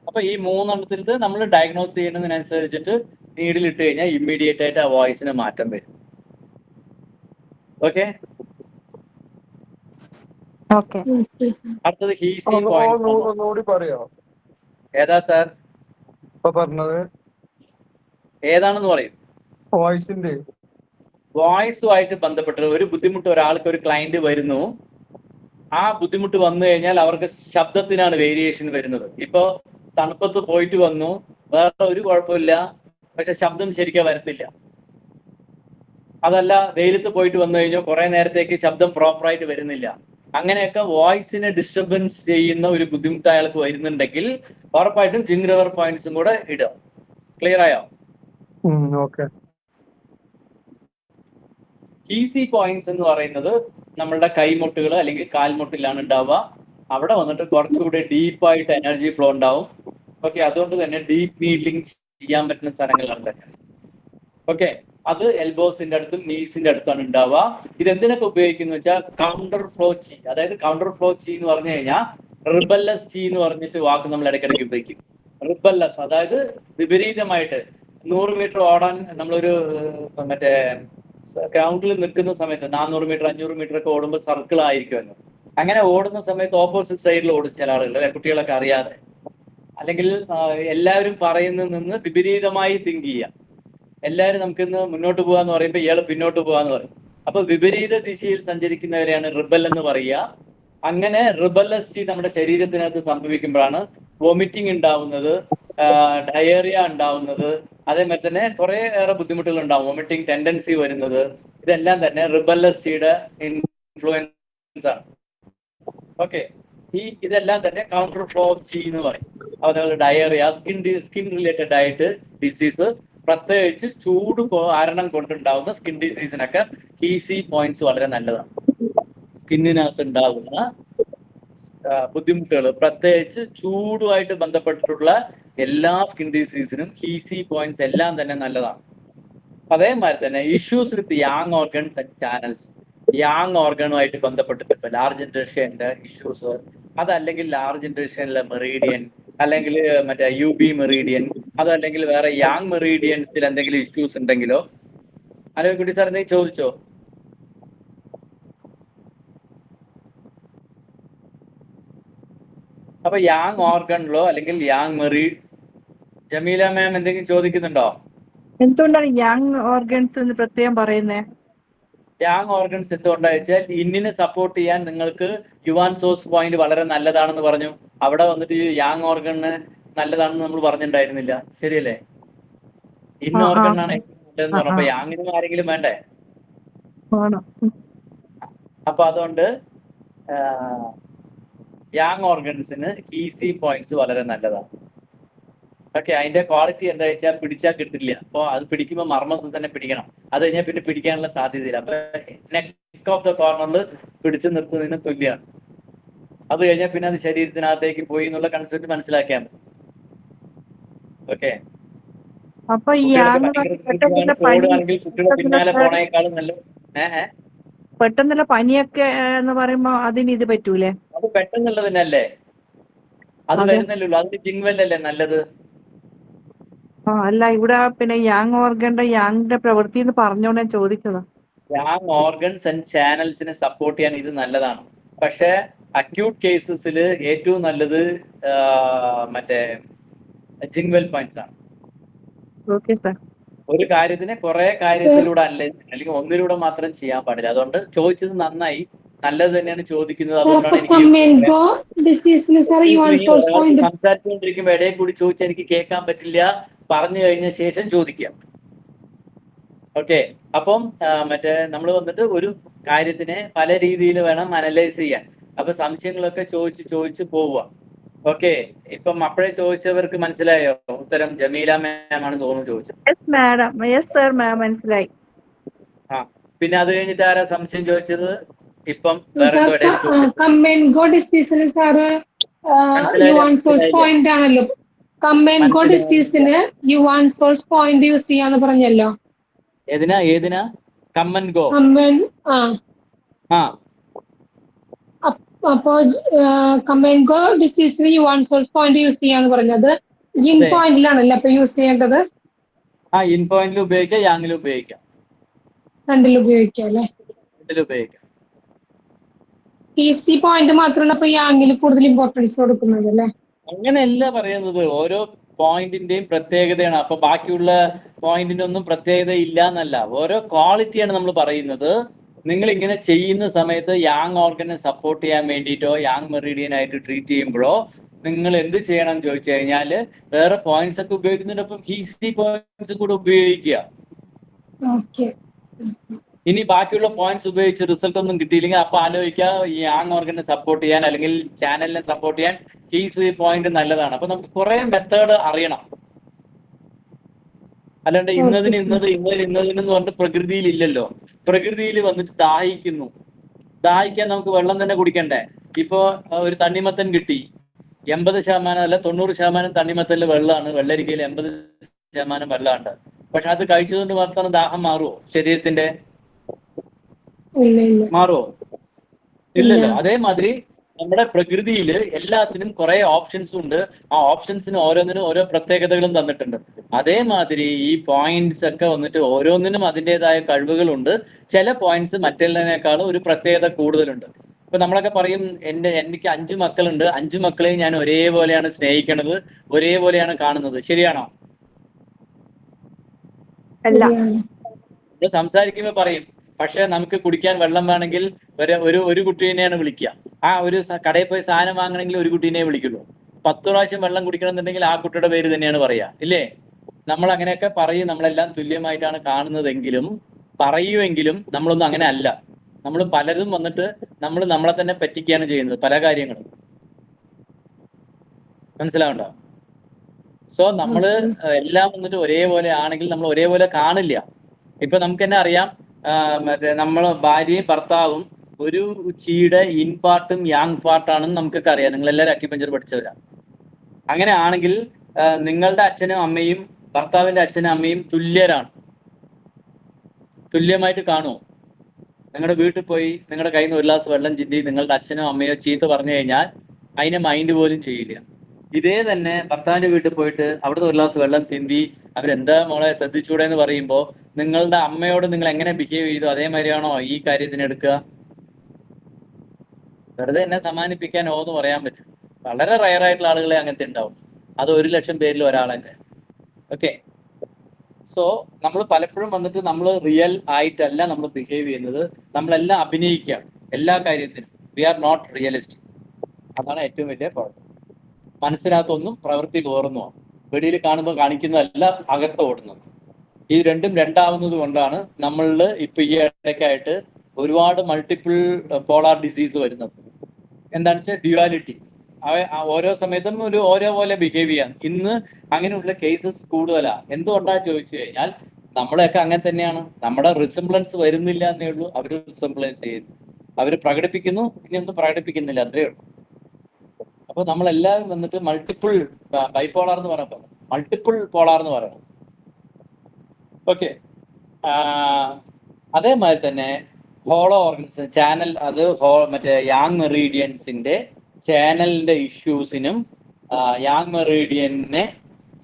അപ്പൊ ഈ മൂന്നെണ്ണത്തിൽ നമ്മൾ ഡയഗ്നോസ് ചെയ്യുന്നതിനനുസരിച്ചിട്ട് നീഡിലിട്ട് കഴിഞ്ഞാൽ ഇമ്മീഡിയറ്റ് ആയിട്ട് ആ വോയിസിന് മാറ്റം വരും. ഓക്കെ, അടുത്തത് ഹീസി പോയിന്റ്. ഏതാ സാർ പറഞ്ഞത്? ഏതാണെന്ന് പറയും. വോയിസിന്റെ വോയിസുമായിട്ട് ബന്ധപ്പെട്ട് ഒരു ബുദ്ധിമുട്ട് ഒരാൾക്ക് ഒരു ക്ലയന്റ് വരുന്നു, ആ ബുദ്ധിമുട്ട് വന്നു കഴിഞ്ഞാൽ അവർക്ക് ശബ്ദത്തിനാണ് വേരിയേഷൻ വരുന്നത്. ഇപ്പൊ തണുപ്പത്ത് പോയിട്ട് വന്നു, വേറെ ഒരു കുഴപ്പമില്ല, പക്ഷെ ശബ്ദം ശരിക്കും വരത്തില്ല. അതല്ല വെയിലത്ത് പോയിട്ട് വന്നു കഴിഞ്ഞാൽ കുറെ നേരത്തേക്ക് ശബ്ദം പ്രോപ്പറായിട്ട് വരുന്നില്ല. അങ്ങനെയൊക്കെ വോയിസിനെ ഡിസ്റ്റർബൻസ് ചെയ്യുന്ന ഒരു ബുദ്ധിമുട്ട് അയാൾക്ക് വരുന്നുണ്ടെങ്കിൽ ഉറപ്പായിട്ടും ജിങ് റിവർ പോയിന്റ്സും കൂടെ ഇടുക. ക്ലിയർ ആയോ? ഈസി പോയിന്റ്സ് എന്ന് പറയുന്നത് നമ്മളുടെ കൈമുട്ടുകൾ അല്ലെങ്കിൽ കാൽമുട്ടിലാണ് ഉണ്ടാവുക. അവിടെ വന്നിട്ട് കുറച്ചുകൂടെ ഡീപ്പായിട്ട് എനർജി ഫ്ലോ ഉണ്ടാവും. ഓക്കെ, അതുകൊണ്ട് തന്നെ ഡീപ്പ് നീഡ്ലിംഗ് ചെയ്യാൻ പറ്റുന്ന സ്ഥലങ്ങളുണ്ട്. ഓക്കെ, അത് എൽബോസിന്റെ അടുത്തും നീസിന്റെ അടുത്താണ് ഉണ്ടാവുക. ഇതെന്തിനൊക്കെ ഉപയോഗിക്കുന്നു വെച്ചാൽ കൗണ്ടർ ഫ്ലോ ചീ. അതായത് കൗണ്ടർ ഫ്ലോ ചീ എന്ന് പറഞ്ഞു കഴിഞ്ഞാൽ റിബല്ലസ് ചീ എന്ന് പറഞ്ഞിട്ട് വാക്ക് നമ്മൾ ഇടയ്ക്കിടയ്ക്ക് ഉപയോഗിക്കും. റിബല്ലസ് അതായത് വിപരീതമായിട്ട് 100 മീറ്റർ ഓടാൻ നമ്മളൊരു മറ്റേ ഗ്രൗണ്ടിൽ നിൽക്കുന്ന സമയത്ത് 400 മീറ്റർ 500 മീറ്റർ ഒക്കെ ഓടുമ്പോൾ സർക്കിൾ ആയിരിക്കുമല്ലോ. അങ്ങനെ ഓടുന്ന സമയത്ത് ഓപ്പോസിറ്റ് സൈഡിൽ ഓടും ചില ആളുകൾ, കുട്ടികളൊക്കെ അറിയാതെ. അല്ലെങ്കിൽ എല്ലാവരും പറയുന്നതിൽ നിന്ന് വിപരീതമായി തിങ്ക് ചെയ്യാം. എല്ലാവരും നമുക്കിന്ന് മുന്നോട്ട് പോകാന്ന് പറയുമ്പോൾ ഇയാൾ പിന്നോട്ട് പോകാന്ന് പറയും. അപ്പൊ വിപരീത ദിശയിൽ സഞ്ചരിക്കുന്നവരെയാണ് റിബൽ എന്ന് പറയുക. അങ്ങനെ റിബല്ലസ് നമ്മുടെ ശരീരത്തിനകത്ത് സംഭവിക്കുമ്പോഴാണ് വോമിറ്റിംഗ് ഉണ്ടാവുന്നത്, ഡയേറിയ ഉണ്ടാവുന്നത്, അതേമാതിരി തന്നെ കുറെ ഏറെ ബുദ്ധിമുട്ടുകൾ ഉണ്ടാവും, വോമിറ്റിംഗ് ടെൻഡൻസി വരുന്നത്. ഇതെല്ലാം തന്നെ റിബല്ലസിയുടെ ഇൻഫ്ലുവൻസ് ആണ്. ഓക്കെ, ഇതെല്ലാം തന്നെ കൗണ്ടർ ഫ്ലോ ചീ എന്ന് പറയും. അതുപോലെ ഡയേറിയ, സ്കിൻ റിലേറ്റഡ് ആയിട്ട് ഡിസീസ്, പ്രത്യേകിച്ച് ചൂട് കാരണം കൊണ്ടുണ്ടാവുന്ന സ്കിൻ ഡിസീസിനൊക്കെ ഈസി പോയിന്റ്സ് വളരെ നല്ലതാണ്. സ്കിന്നിനകത്ത് ഉണ്ടാകുന്ന ബുദ്ധിമുട്ടുകൾ, പ്രത്യേകിച്ച് ചൂടുമായിട്ട് ബന്ധപ്പെട്ടിട്ടുള്ള എല്ലാ സ്കിൻ ഡിസീസിനും ഈസി പോയിന്റ്സ് എല്ലാം തന്നെ നല്ലതാണ്. അതേമാതിരി തന്നെ issues with yang organs and channels. Yang ഓർഗനുമായിട്ട് ബന്ധപ്പെട്ടിട്ട് ഇപ്പൊ ലാർജ് ഇൻട്രഷ്യന്റെ ഇഷ്യൂസ്, അതല്ലെങ്കിൽ ലാർജ് ഇൻട്രഷ്യനിലെ മെറീഡിയൻ, അല്ലെങ്കിൽ മറ്റേ UB മെറീഡിയൻ, അതല്ലെങ്കിൽ വേറെ യാങ് മെറീഡിയൻസിൽ എന്തെങ്കിലും ഇഷ്യൂസ് ഉണ്ടെങ്കിലോ. കുട്ടി സാർ എന്തെങ്കിലും ചോദിച്ചോ? അപ്പൊ യാങ് ഓർഗണിലോ അല്ലെങ്കിൽ യാങ് ജമീല മാം എന്തെങ്കിലും ചോദിക്കുന്നുണ്ടോ? എന്തുകൊണ്ടാണ് യങ് ഓർഗൻസ് എന്ന് പ്രത്യേകം പറയുന്നത്? യാങ് ഓർഗൻസ് എന്തുകൊണ്ടാ വെച്ചാൽ ഇന്നിനെ സപ്പോർട്ട് ചെയ്യാൻ നിങ്ങൾക്ക് യുവാൻ സോഴ്സ് പോയിന്റ് വളരെ നല്ലതാണെന്ന് പറഞ്ഞു. അവിടെ വന്നിട്ട് യാങ് ഓർഗണിന് നല്ലതാണെന്ന് നമ്മൾ പറഞ്ഞിട്ടുണ്ടായിരുന്നില്ല, ശരിയല്ലേ? ഇന്ന ഓർഗനാണ് നല്ലതെന്ന് പറഞ്ഞപ്പോ യാങ്ങിനും ആരെങ്കിലും വേണ്ടേ? അപ്പൊ അതുകൊണ്ട് യാങ് ഓർഗൻസിന് ഈസി പോയിന്റ്സ് വളരെ നല്ലതാണ്. ഓക്കെ, അതിന്റെ ക്വാളിറ്റി എന്താ വെച്ചാൽ പിടിച്ചാൽ കിട്ടില്ല. അപ്പൊ അത് പിടിക്കുമ്പോൾ മർമ്മത്തിൽ തന്നെ പിടിക്കണം. അത് കഴിഞ്ഞാൽ പിന്നെ പിടിക്കാനുള്ള സാധ്യതയില്ല. അപ്പൊ നെക്ക് ഓഫ് ദ കോർണറിൽ പിടിച്ചു നിർത്തുന്നതിന് തുല്യമാണ്. അത് കഴിഞ്ഞാൽ പിന്നെ അത് ശരീരത്തിനകത്തേക്ക് പോയി എന്നുള്ള കൺസെപ്റ്റ് മനസ്സിലാക്കിയാൽ മതി. ഓക്കെ, അപ്പൊ ഓടുകയാണെങ്കിൽ കുട്ടിയുടെ പിന്നാലെ പോണേക്കാളും നല്ല പെട്ടെന്നുള്ള പനിയൊക്കെ എന്ന് പറയുമ്പോ അതിന് ഇത് പറ്റൂലേ? അത് പെട്ടെന്നുള്ളതിനല്ലേ, അത് വരുന്നല്ലോ. അതിന് ജിങ്വെല്ലല്ലേ നല്ലത്. അല്ല, ഇവിടെ പിന്നെ യാങ് ഓർഗന്റെ യാങ്ങിന്റെ പ്രവൃത്തി എന്ന് പറഞ്ഞോണ്ട് ഞാൻ ചോദിച്ചതാ. യാങ് ഓർഗൻസ് ആൻഡ് ചാനൽസിനെ സപ്പോർട്ട് ചെയ്യാൻ ഇത് നല്ലതാണ്. പക്ഷെ അക്യൂട്ട് കേസസിൽ ഏറ്റവും നല്ലത് മറ്റേ ജിങ്വെൽ പോയിന്റ്സ് ആണ്. Okay sir. ഒരു കാര്യത്തിനെ കുറെ കാര്യത്തിലൂടെ അല്ലെങ്കിൽ ഒന്നിലൂടെ മാത്രം ചെയ്യാൻ പാടില്ല. അതുകൊണ്ട് ചോദിച്ചത് നന്നായി, നല്ലത് തന്നെയാണ് ചോദിക്കുന്നത്. അതുകൊണ്ടാണ് എനിക്ക് സംസാരിച്ചുകൊണ്ടിരിക്കുമ്പോ ഇടയിൽ കൂടി ചോദിച്ചാൽ എനിക്ക് കേൾക്കാൻ പറ്റില്ല. പറഞ്ഞു കഴിഞ്ഞ ശേഷം ചോദിക്കാം. ഓക്കെ, അപ്പം മറ്റേ നമ്മൾ വന്നിട്ട് ഒരു കാര്യത്തിനെ പല രീതിയിൽ വേണം അനലൈസ് ചെയ്യാൻ. അപ്പൊ സംശയങ്ങളൊക്കെ ചോദിച്ച് പോവുക. ഓക്കെ, ഇപ്പം അപ്പോഴേ ചോദിച്ചവർക്ക് മനസ്സിലായോ ഉത്തരം? ജമീല മാം ആണ് തോന്നുന്നു ചോദിച്ചത്. യെസ് മാഡം, യെസ് സർ മാം, മനസ്സിലായി. ആ, പിന്നെ അത് കഴിഞ്ഞിട്ട് ആരാ സംശയം ചോദിച്ചത്? ഇപ്പം വേറെ എന്തോ ഇടയിൽ ചോദിച്ചത് കമ്പൈൻഗോ ഡിസീസിന് സാറ് മനസ്സിലായില്ല, യുവാൻ സോഴ്സ് മനസ്സിലായില്ല, പോയിന്റ് ആണല്ലോ. കമ്പൈൻഗോ മനസ്സിലായില്ല. ഡിസീസിന് യുവാൻ സോഴ്സ് പോയിന്റ് യൂസ് ചെയ്യാന്ന് പറഞ്ഞല്ലോ. ഏതിനാ കമ്മൻ ഗോ? കമ്പൈൻ ആ, അപ്പോ കമ്പൈൻഗോ ഡിസീസിന് യുവാൻ സോഴ്സ് പോയിന്റ് യൂസ് ചെയ്യാന്ന് പറഞ്ഞത് ഇൻ അതെ. പോയിന്റിലാണല്ലോ അപ്പൊ യൂസ് ചെയ്യേണ്ടത്. ആ, ഇൻ പോയിന്റിൽ ഉപയോഗിക്കാം, യാങ്ങിൽ ഉപയോഗിക്കാം, രണ്ടിൽ ഉപയോഗിക്കാം അല്ലെ. രണ്ടിൽ ഉപയോഗിക്കാം. PC പോയിന്റ് മാത്രമാണ് അപ്പൊ യാങ്ങിൽ കൂടുതൽ ഇമ്പോർട്ടൻസ് കൊടുക്കുന്നത് അല്ലെ. അങ്ങനെയല്ല പറയുന്നത്, ഓരോ പോയിന്റിന്റെയും പ്രത്യേകതയാണ്. അപ്പൊ ബാക്കിയുള്ള പോയിന്റിന്റെ ഒന്നും പ്രത്യേകത ഇല്ല എന്നല്ല, ഓരോ ക്വാളിറ്റിയാണ് നമ്മൾ പറയുന്നത്. നിങ്ങൾ ഇങ്ങനെ ചെയ്യുന്ന സമയത്ത് യാങ് ഓർഗനെ സപ്പോർട്ട് ചെയ്യാൻ വേണ്ടിയിട്ടോ യാങ് മെറിഡിയൻ ആയിട്ട് ട്രീറ്റ് ചെയ്യുമ്പോഴോ നിങ്ങൾ എന്ത് ചെയ്യണം എന്ന് ചോദിച്ചു കഴിഞ്ഞാൽ വേറെ പോയിന്റ്സ് ഒക്കെ ഉപയോഗിക്കുന്നതിനൊപ്പം PC പോയിന്റ്സ് കൂടെ ഉപയോഗിക്കുക. ഓക്കെ. ഇനി ബാക്കിയുള്ള പോയിന്റ്സ് ഉപയോഗിച്ച് റിസൾട്ട് ഒന്നും കിട്ടിയില്ലെങ്കിൽ അപ്പൊ ആലോചിക്കുക ഈ യാങ് ഓർഗനെ സപ്പോർട്ട് ചെയ്യാൻ അല്ലെങ്കിൽ ചാനലിനെ സപ്പോർട്ട് ചെയ്യാൻ കീ പോയിന്റ് നല്ലതാണ്. അപ്പൊ നമുക്ക് കുറെ മെത്തേഡ് അറിയണം. അല്ലാണ്ട് ഇന്നതിനെന്ന് പറഞ്ഞിട്ട് പ്രകൃതിയിൽ ഇല്ലല്ലോ. പ്രകൃതിയിൽ വന്നിട്ട് ദാഹിക്കുന്നു, ദാഹിക്കാൻ നമുക്ക് വെള്ളം തന്നെ കുടിക്കണ്ടേ? ഇപ്പോ ഒരു തണ്ണിമത്തൻ കിട്ടി, 80% അല്ല 90% തണ്ണിമത്തനിൽ വെള്ളമാണ്, വെള്ളരിക്കയിൽ 80% വെള്ളമുണ്ട്. പക്ഷെ അത് കഴിച്ചതുകൊണ്ട് മാത്രം ദാഹം മാറുമോ? ശരീരത്തിന്റെ മാറുമോ? ഇല്ലല്ലോ. അതേമാതിരി നമ്മുടെ പ്രകൃതിയിൽ എല്ലാത്തിനും കുറെ ഓപ്ഷൻസ് ഉണ്ട്. ആ ഓപ്ഷൻസിന് ഓരോന്നിനും ഓരോ പ്രത്യേകതകളും തന്നിട്ടുണ്ട്. അതേമാതിരി ഈ പോയിന്റ്സ് ഒക്കെ വന്നിട്ട് ഓരോന്നിനും അതിൻ്റെതായ കഴിവുകളുണ്ട്. ചില പോയിന്റ്സ് മറ്റുള്ളതിനേക്കാളും ഒരു പ്രത്യേകത കൂടുതലുണ്ട്. ഇപ്പൊ നമ്മളൊക്കെ പറയും എനിക്ക് 5 മക്കളുണ്ട്, 5 മക്കളെയും ഞാൻ ഒരേപോലെയാണ് സ്നേഹിക്കുന്നത്, ഒരേപോലെയാണ് കാണുന്നത്. ശരിയാണോ? അല്ല. സംസാരിക്കുമ്പോൾ പറയും, പക്ഷെ നമുക്ക് കുടിക്കാൻ വെള്ളം വേണമെങ്കിൽ ഒരു കുട്ടീനെയാണ് വിളിക്കുക. ആ ഒരു കടയിൽ പോയി സാധനം വാങ്ങണമെങ്കിൽ ഒരു കുട്ടീനെ വിളിക്കുള്ളൂ. 10 പ്രാവശ്യം വെള്ളം കുടിക്കണം എന്നുണ്ടെങ്കിൽ ആ കുട്ടിയുടെ പേര് തന്നെയാണ് പറയാ, ഇല്ലേ? നമ്മൾ അങ്ങനെയൊക്കെ പറയും, നമ്മളെല്ലാം തുല്യമായിട്ടാണ് കാണുന്നതെങ്കിലും പറയുമെങ്കിലും നമ്മളൊന്നും അങ്ങനെ അല്ല. നമ്മൾ പലരും വന്നിട്ട് നമ്മൾ നമ്മളെ തന്നെ പറ്റിക്കുകയാണ് ചെയ്യുന്നത് പല കാര്യങ്ങളും. മനസ്സിലാവണ്ടോ? സോ നമ്മള് എല്ലാം വന്നിട്ട് ഒരേപോലെ ആണെങ്കിൽ നമ്മൾ ഒരേപോലെ കാണില്ല. ഇപ്പൊ നമുക്ക് തന്നെ അറിയാം, മറ്റേ നമ്മൾ ഭാര്യയും ഭർത്താവും ഒരു ചീയുടെ ഇൻ പാർട്ടും യാങ് പാർട്ടാണെന്ന് നമുക്കൊക്കെ അറിയാം. നിങ്ങളെല്ലാവരും അക്യുപഞ്ചർ പഠിച്ചവരാ. അങ്ങനെ ആണെങ്കിൽ നിങ്ങളുടെ അച്ഛനും അമ്മയും ഭർത്താവിന്റെ അച്ഛനും അമ്മയും തുല്യരാണ്. തുല്യമായിട്ട് കാണുമോ? നിങ്ങളുടെ വീട്ടിൽ പോയി നിങ്ങളുടെ കയ്യിൽ നിന്ന് ഒരു ഗ്ലാസ് വെള്ളം ചിന്തി നിങ്ങളുടെ അച്ഛനോ അമ്മയോ ചീത്ത പറഞ്ഞു കഴിഞ്ഞാൽ അതിനെ മൈൻഡ് പോലും ചെയ്യില്ല. ഇതേ തന്നെ ഭർത്താവിന്റെ വീട്ടിൽ പോയിട്ട് അവിടുത്തെ ഒരു ഗ്ലാസ് വെള്ളം തിന്തി അവരെന്താ മോളെ ശ്രദ്ധിച്ചൂടെ എന്ന് പറയുമ്പോൾ നിങ്ങളുടെ അമ്മയോട് നിങ്ങൾ എങ്ങനെ ബിഹേവ് ചെയ്തു അതേമാതിരിയാണോ ഈ കാര്യത്തിന് എടുക്കുക? വെറുതെ എന്നെ സമ്മാനിപ്പിക്കാൻ എന്ന് പറയാൻ പറ്റും. വളരെ റയർ ആയിട്ടുള്ള ആളുകളെ അങ്ങനത്തെ ഉണ്ടാവും. അത് 1,00,000 പേരിൽ ഒരാളൊക്കെ. ഓക്കെ. സോ നമ്മൾ പലപ്പോഴും വന്നിട്ട് നമ്മൾ റിയൽ ആയിട്ടല്ല നമ്മൾ ബിഹേവ് ചെയ്യുന്നത്. നമ്മളെല്ലാം അഭിനയിക്കുകയാണ് എല്ലാ കാര്യത്തിനും. We are not realistic. അതാണ് ഏറ്റവും വലിയ കുഴപ്പം. മനസ്സിനകത്തൊന്നും പ്രവൃത്തി കോറുന്നു, വെളിയിൽ കാണുമ്പോൾ കാണിക്കുന്നതല്ല അകത്ത് ഓടുന്നത്. ഈ രണ്ടും രണ്ടാവുന്നത് കൊണ്ടാണ് നമ്മളിൽ ഇപ്പൊ ഈ ഇടയ്ക്കായിട്ട് ഒരുപാട് മൾട്ടിപ്പിൾ പോളാർ ഡിസീസ് വരുന്നത്. എന്താണെന്ന് വെച്ചാൽ ഡ്യുവാലിറ്റി. ഓരോ സമയത്തും ഓരോ പോലെ ബിഹേവ് ചെയ്യാൻ ഇന്ന് അങ്ങനെയുള്ള കേസസ് കൂടുതലാണ്. എന്തുകൊണ്ടാണ് ചോദിച്ചു കഴിഞ്ഞാൽ നമ്മളെയൊക്കെ അങ്ങനെ തന്നെയാണ്. നമ്മുടെ റിസംബ്ലൻസ് വരുന്നില്ല എന്നേ ഉള്ളൂ. അവർ റിസംബ്ലൻസ് ചെയ്യുന്നു, അവർ പ്രകടിപ്പിക്കുന്നു, ഇനി ഒന്നും പ്രകടിപ്പിക്കുന്നില്ല, അത്രേ ഉള്ളൂ. അപ്പൊ നമ്മളെല്ലാവരും വന്നിട്ട് മൾട്ടിപ്പിൾ ബൈപോളാർ എന്ന് പറയുമ്പോൾ മൾട്ടിപ്പിൾ പോളാർ എന്ന് പറയണം. ഓക്കെ. അതേമാതിരി തന്നെ ഹോളോ ഓർഗൻസ് ചാനൽ, അത് മറ്റേ യാങ് മെറീഡിയൻസിന്റെ ചാനലിന്റെ ഇഷ്യൂസിനും യാങ് മെറീഡിയനെ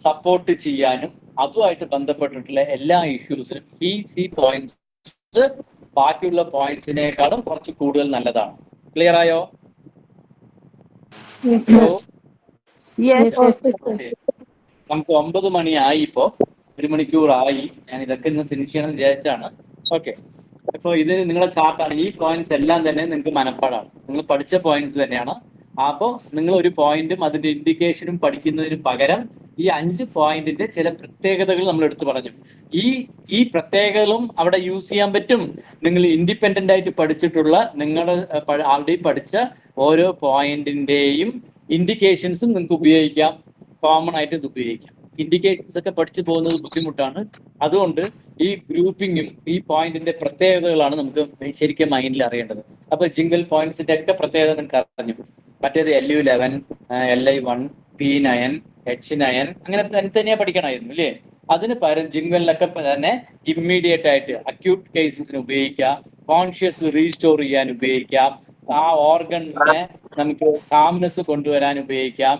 സപ്പോർട്ട് ചെയ്യാനും അതുമായിട്ട് ബന്ധപ്പെട്ടിട്ടുള്ള എല്ലാ ഇഷ്യൂസിനും ഈ പോയിന്റ്സ് ബാക്കിയുള്ള പോയിന്റ്സിനേക്കാളും കുറച്ച് കൂടുതൽ നല്ലതാണ്. ക്ലിയർ ആയോ? നമുക്ക് 9 മണിയായി, ഇപ്പോ 1 മണിക്കൂറായി. ഞാൻ ഇതൊക്കെ ഇന്ന് ഫിനിഷ് ചെയ്യണം വിചാരിച്ചാണ്. ഓക്കെ. അപ്പോൾ ഇത് നിങ്ങളെ ചാർട്ടാണ്. ഈ പോയിന്റ്സ് എല്ലാം തന്നെ നിങ്ങൾക്ക് മനപ്പാടാണ്, നിങ്ങൾ പഠിച്ച പോയിന്റ്സ് തന്നെയാണ്. അപ്പോൾ നിങ്ങൾ ഒരു പോയിന്റും അതിന്റെ ഇൻഡിക്കേഷനും പഠിക്കുന്നതിന് പകരം ഈ 5 പോയിന്റിന്റെ ചില പ്രത്യേകതകൾ നമ്മൾ എടുത്തു പറഞ്ഞു. ഈ പ്രത്യേകതകളും അവിടെ യൂസ് ചെയ്യാൻ പറ്റും. നിങ്ങൾ ഇൻഡിപെൻഡന്റ് ആയിട്ട് പഠിച്ചിട്ടുള്ള നിങ്ങൾ ആൾറെഡി പഠിച്ച ഓരോ പോയിന്റിന്റെയും ഇൻഡിക്കേഷൻസും നിങ്ങൾക്ക് ഉപയോഗിക്കാം, കോമൺ ആയിട്ട് ഇത് ഉപയോഗിക്കാം. ഇൻഡിക്കേഷൻസ് ഒക്കെ പഠിച്ചു പോകുന്നത് ബുദ്ധിമുട്ടാണ്. അതുകൊണ്ട് ഈ ഗ്രൂപ്പിങ്ങും ഈ പോയിന്റിന്റെ പ്രത്യേകതകളാണ് നമുക്ക് ശരിക്കും മൈൻഡിൽ അറിയേണ്ടത്. അപ്പൊ ജിംഗിൾ പോയിന്റ്സിന്റെ ഒക്കെ പ്രത്യേകത നിങ്ങൾക്ക് അറിഞ്ഞു. മറ്റേത് LU11, LI1, P9, H9 അങ്ങനെ തനിത്തനിയെ പഠിക്കണമായിരുന്നു അല്ലേ? അതിന് പകരം ജിംഗിളിലൊക്കെ തന്നെ ഇമ്മീഡിയറ്റ് ആയിട്ട് അക്യൂട്ട് കേസസിന് ഉപയോഗിക്കാം, കോൺഷ്യസ് റീസ്റ്റോർ ചെയ്യാൻ ഉപയോഗിക്കാം, ആ ഓർഗണിനെ നമുക്ക് കാംനെസ് കൊണ്ടുവരാൻ ഉപയോഗിക്കാം.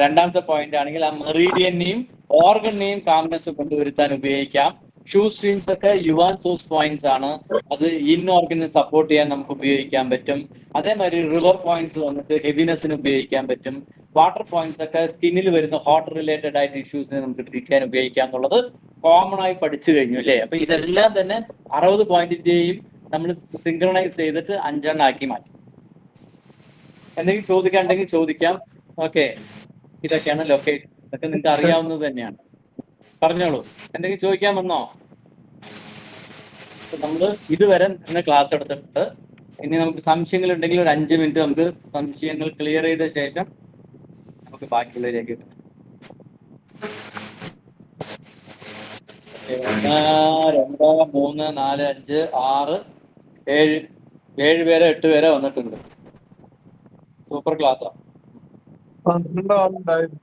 രണ്ടാമത്തെ പോയിന്റ് ആണെങ്കിൽ ആ മെറീഡിയനെയും ഓർഗണിനെയും കാംനെസ് കൊണ്ടുവരുത്താൻ ഉപയോഗിക്കാം. ഷൂ സ്ട്രീംസ് ഒക്കെ യുവാൻ സോഴ്സ് പോയിന്റ്സ് ആണ്, അത് ഇൻ ഓർഗനെ സപ്പോർട്ട് ചെയ്യാൻ നമുക്ക് ഉപയോഗിക്കാൻ പറ്റും. അതേമാതിരി റിവർ പോയിന്റ്സ് വന്നിട്ട് ഹെവിനെസ്സിന് ഉപയോഗിക്കാൻ പറ്റും. വാട്ടർ പോയിന്റ്സ് ഒക്കെ സ്കിന്നിൽ വരുന്ന ഹോട്ട് റിലേറ്റഡ് ആയിട്ട് ഇഷ്യൂസിനെ നമുക്ക് ട്രീറ്റ് ചെയ്യാൻ ഉപയോഗിക്കാം എന്നുള്ളത് കോമൺ ആയി പഠിച്ചു കഴിഞ്ഞു അല്ലേ? അപ്പൊ ഇതെല്ലാം തന്നെ 60 പോയിന്റിന്റെയും നമ്മൾ സിങ്ക്രണൈസ് ചെയ്തിട്ട് 5 എണ്ണം ആക്കി മാറ്റി. എന്തെങ്കിലും ചോദിക്കാണ്ടെങ്കിൽ ചോദിക്കാം. ഓക്കെ, ഇതൊക്കെയാണ് ലൊക്കേഷൻ. ഇതൊക്കെ നിങ്ങൾക്ക് അറിയാവുന്നത് തന്നെയാണ്. പറഞ്ഞോളൂ, എന്തെങ്കിലും ചോദിക്കാൻ വന്നോ? നമ്മള് ഇതുവരെ ഇന്ന് ക്ലാസ് എടുത്തിട്ട് ഇനി നമുക്ക് സംശയങ്ങൾ ഉണ്ടെങ്കിൽ ഒരു 5 മിനിറ്റ് നമുക്ക് സംശയങ്ങൾ ക്ലിയർ ചെയ്ത ശേഷം നമുക്ക് ബാക്കിയുള്ളതിലേക്ക് 1, 2, 3, 4, 5, 6, 7 പേരെ 8 പേരെ വന്നിട്ടുണ്ട്. സൂപ്പർ ക്ലാസ്സാ. 12 ആളുണ്ടായിരുന്നു.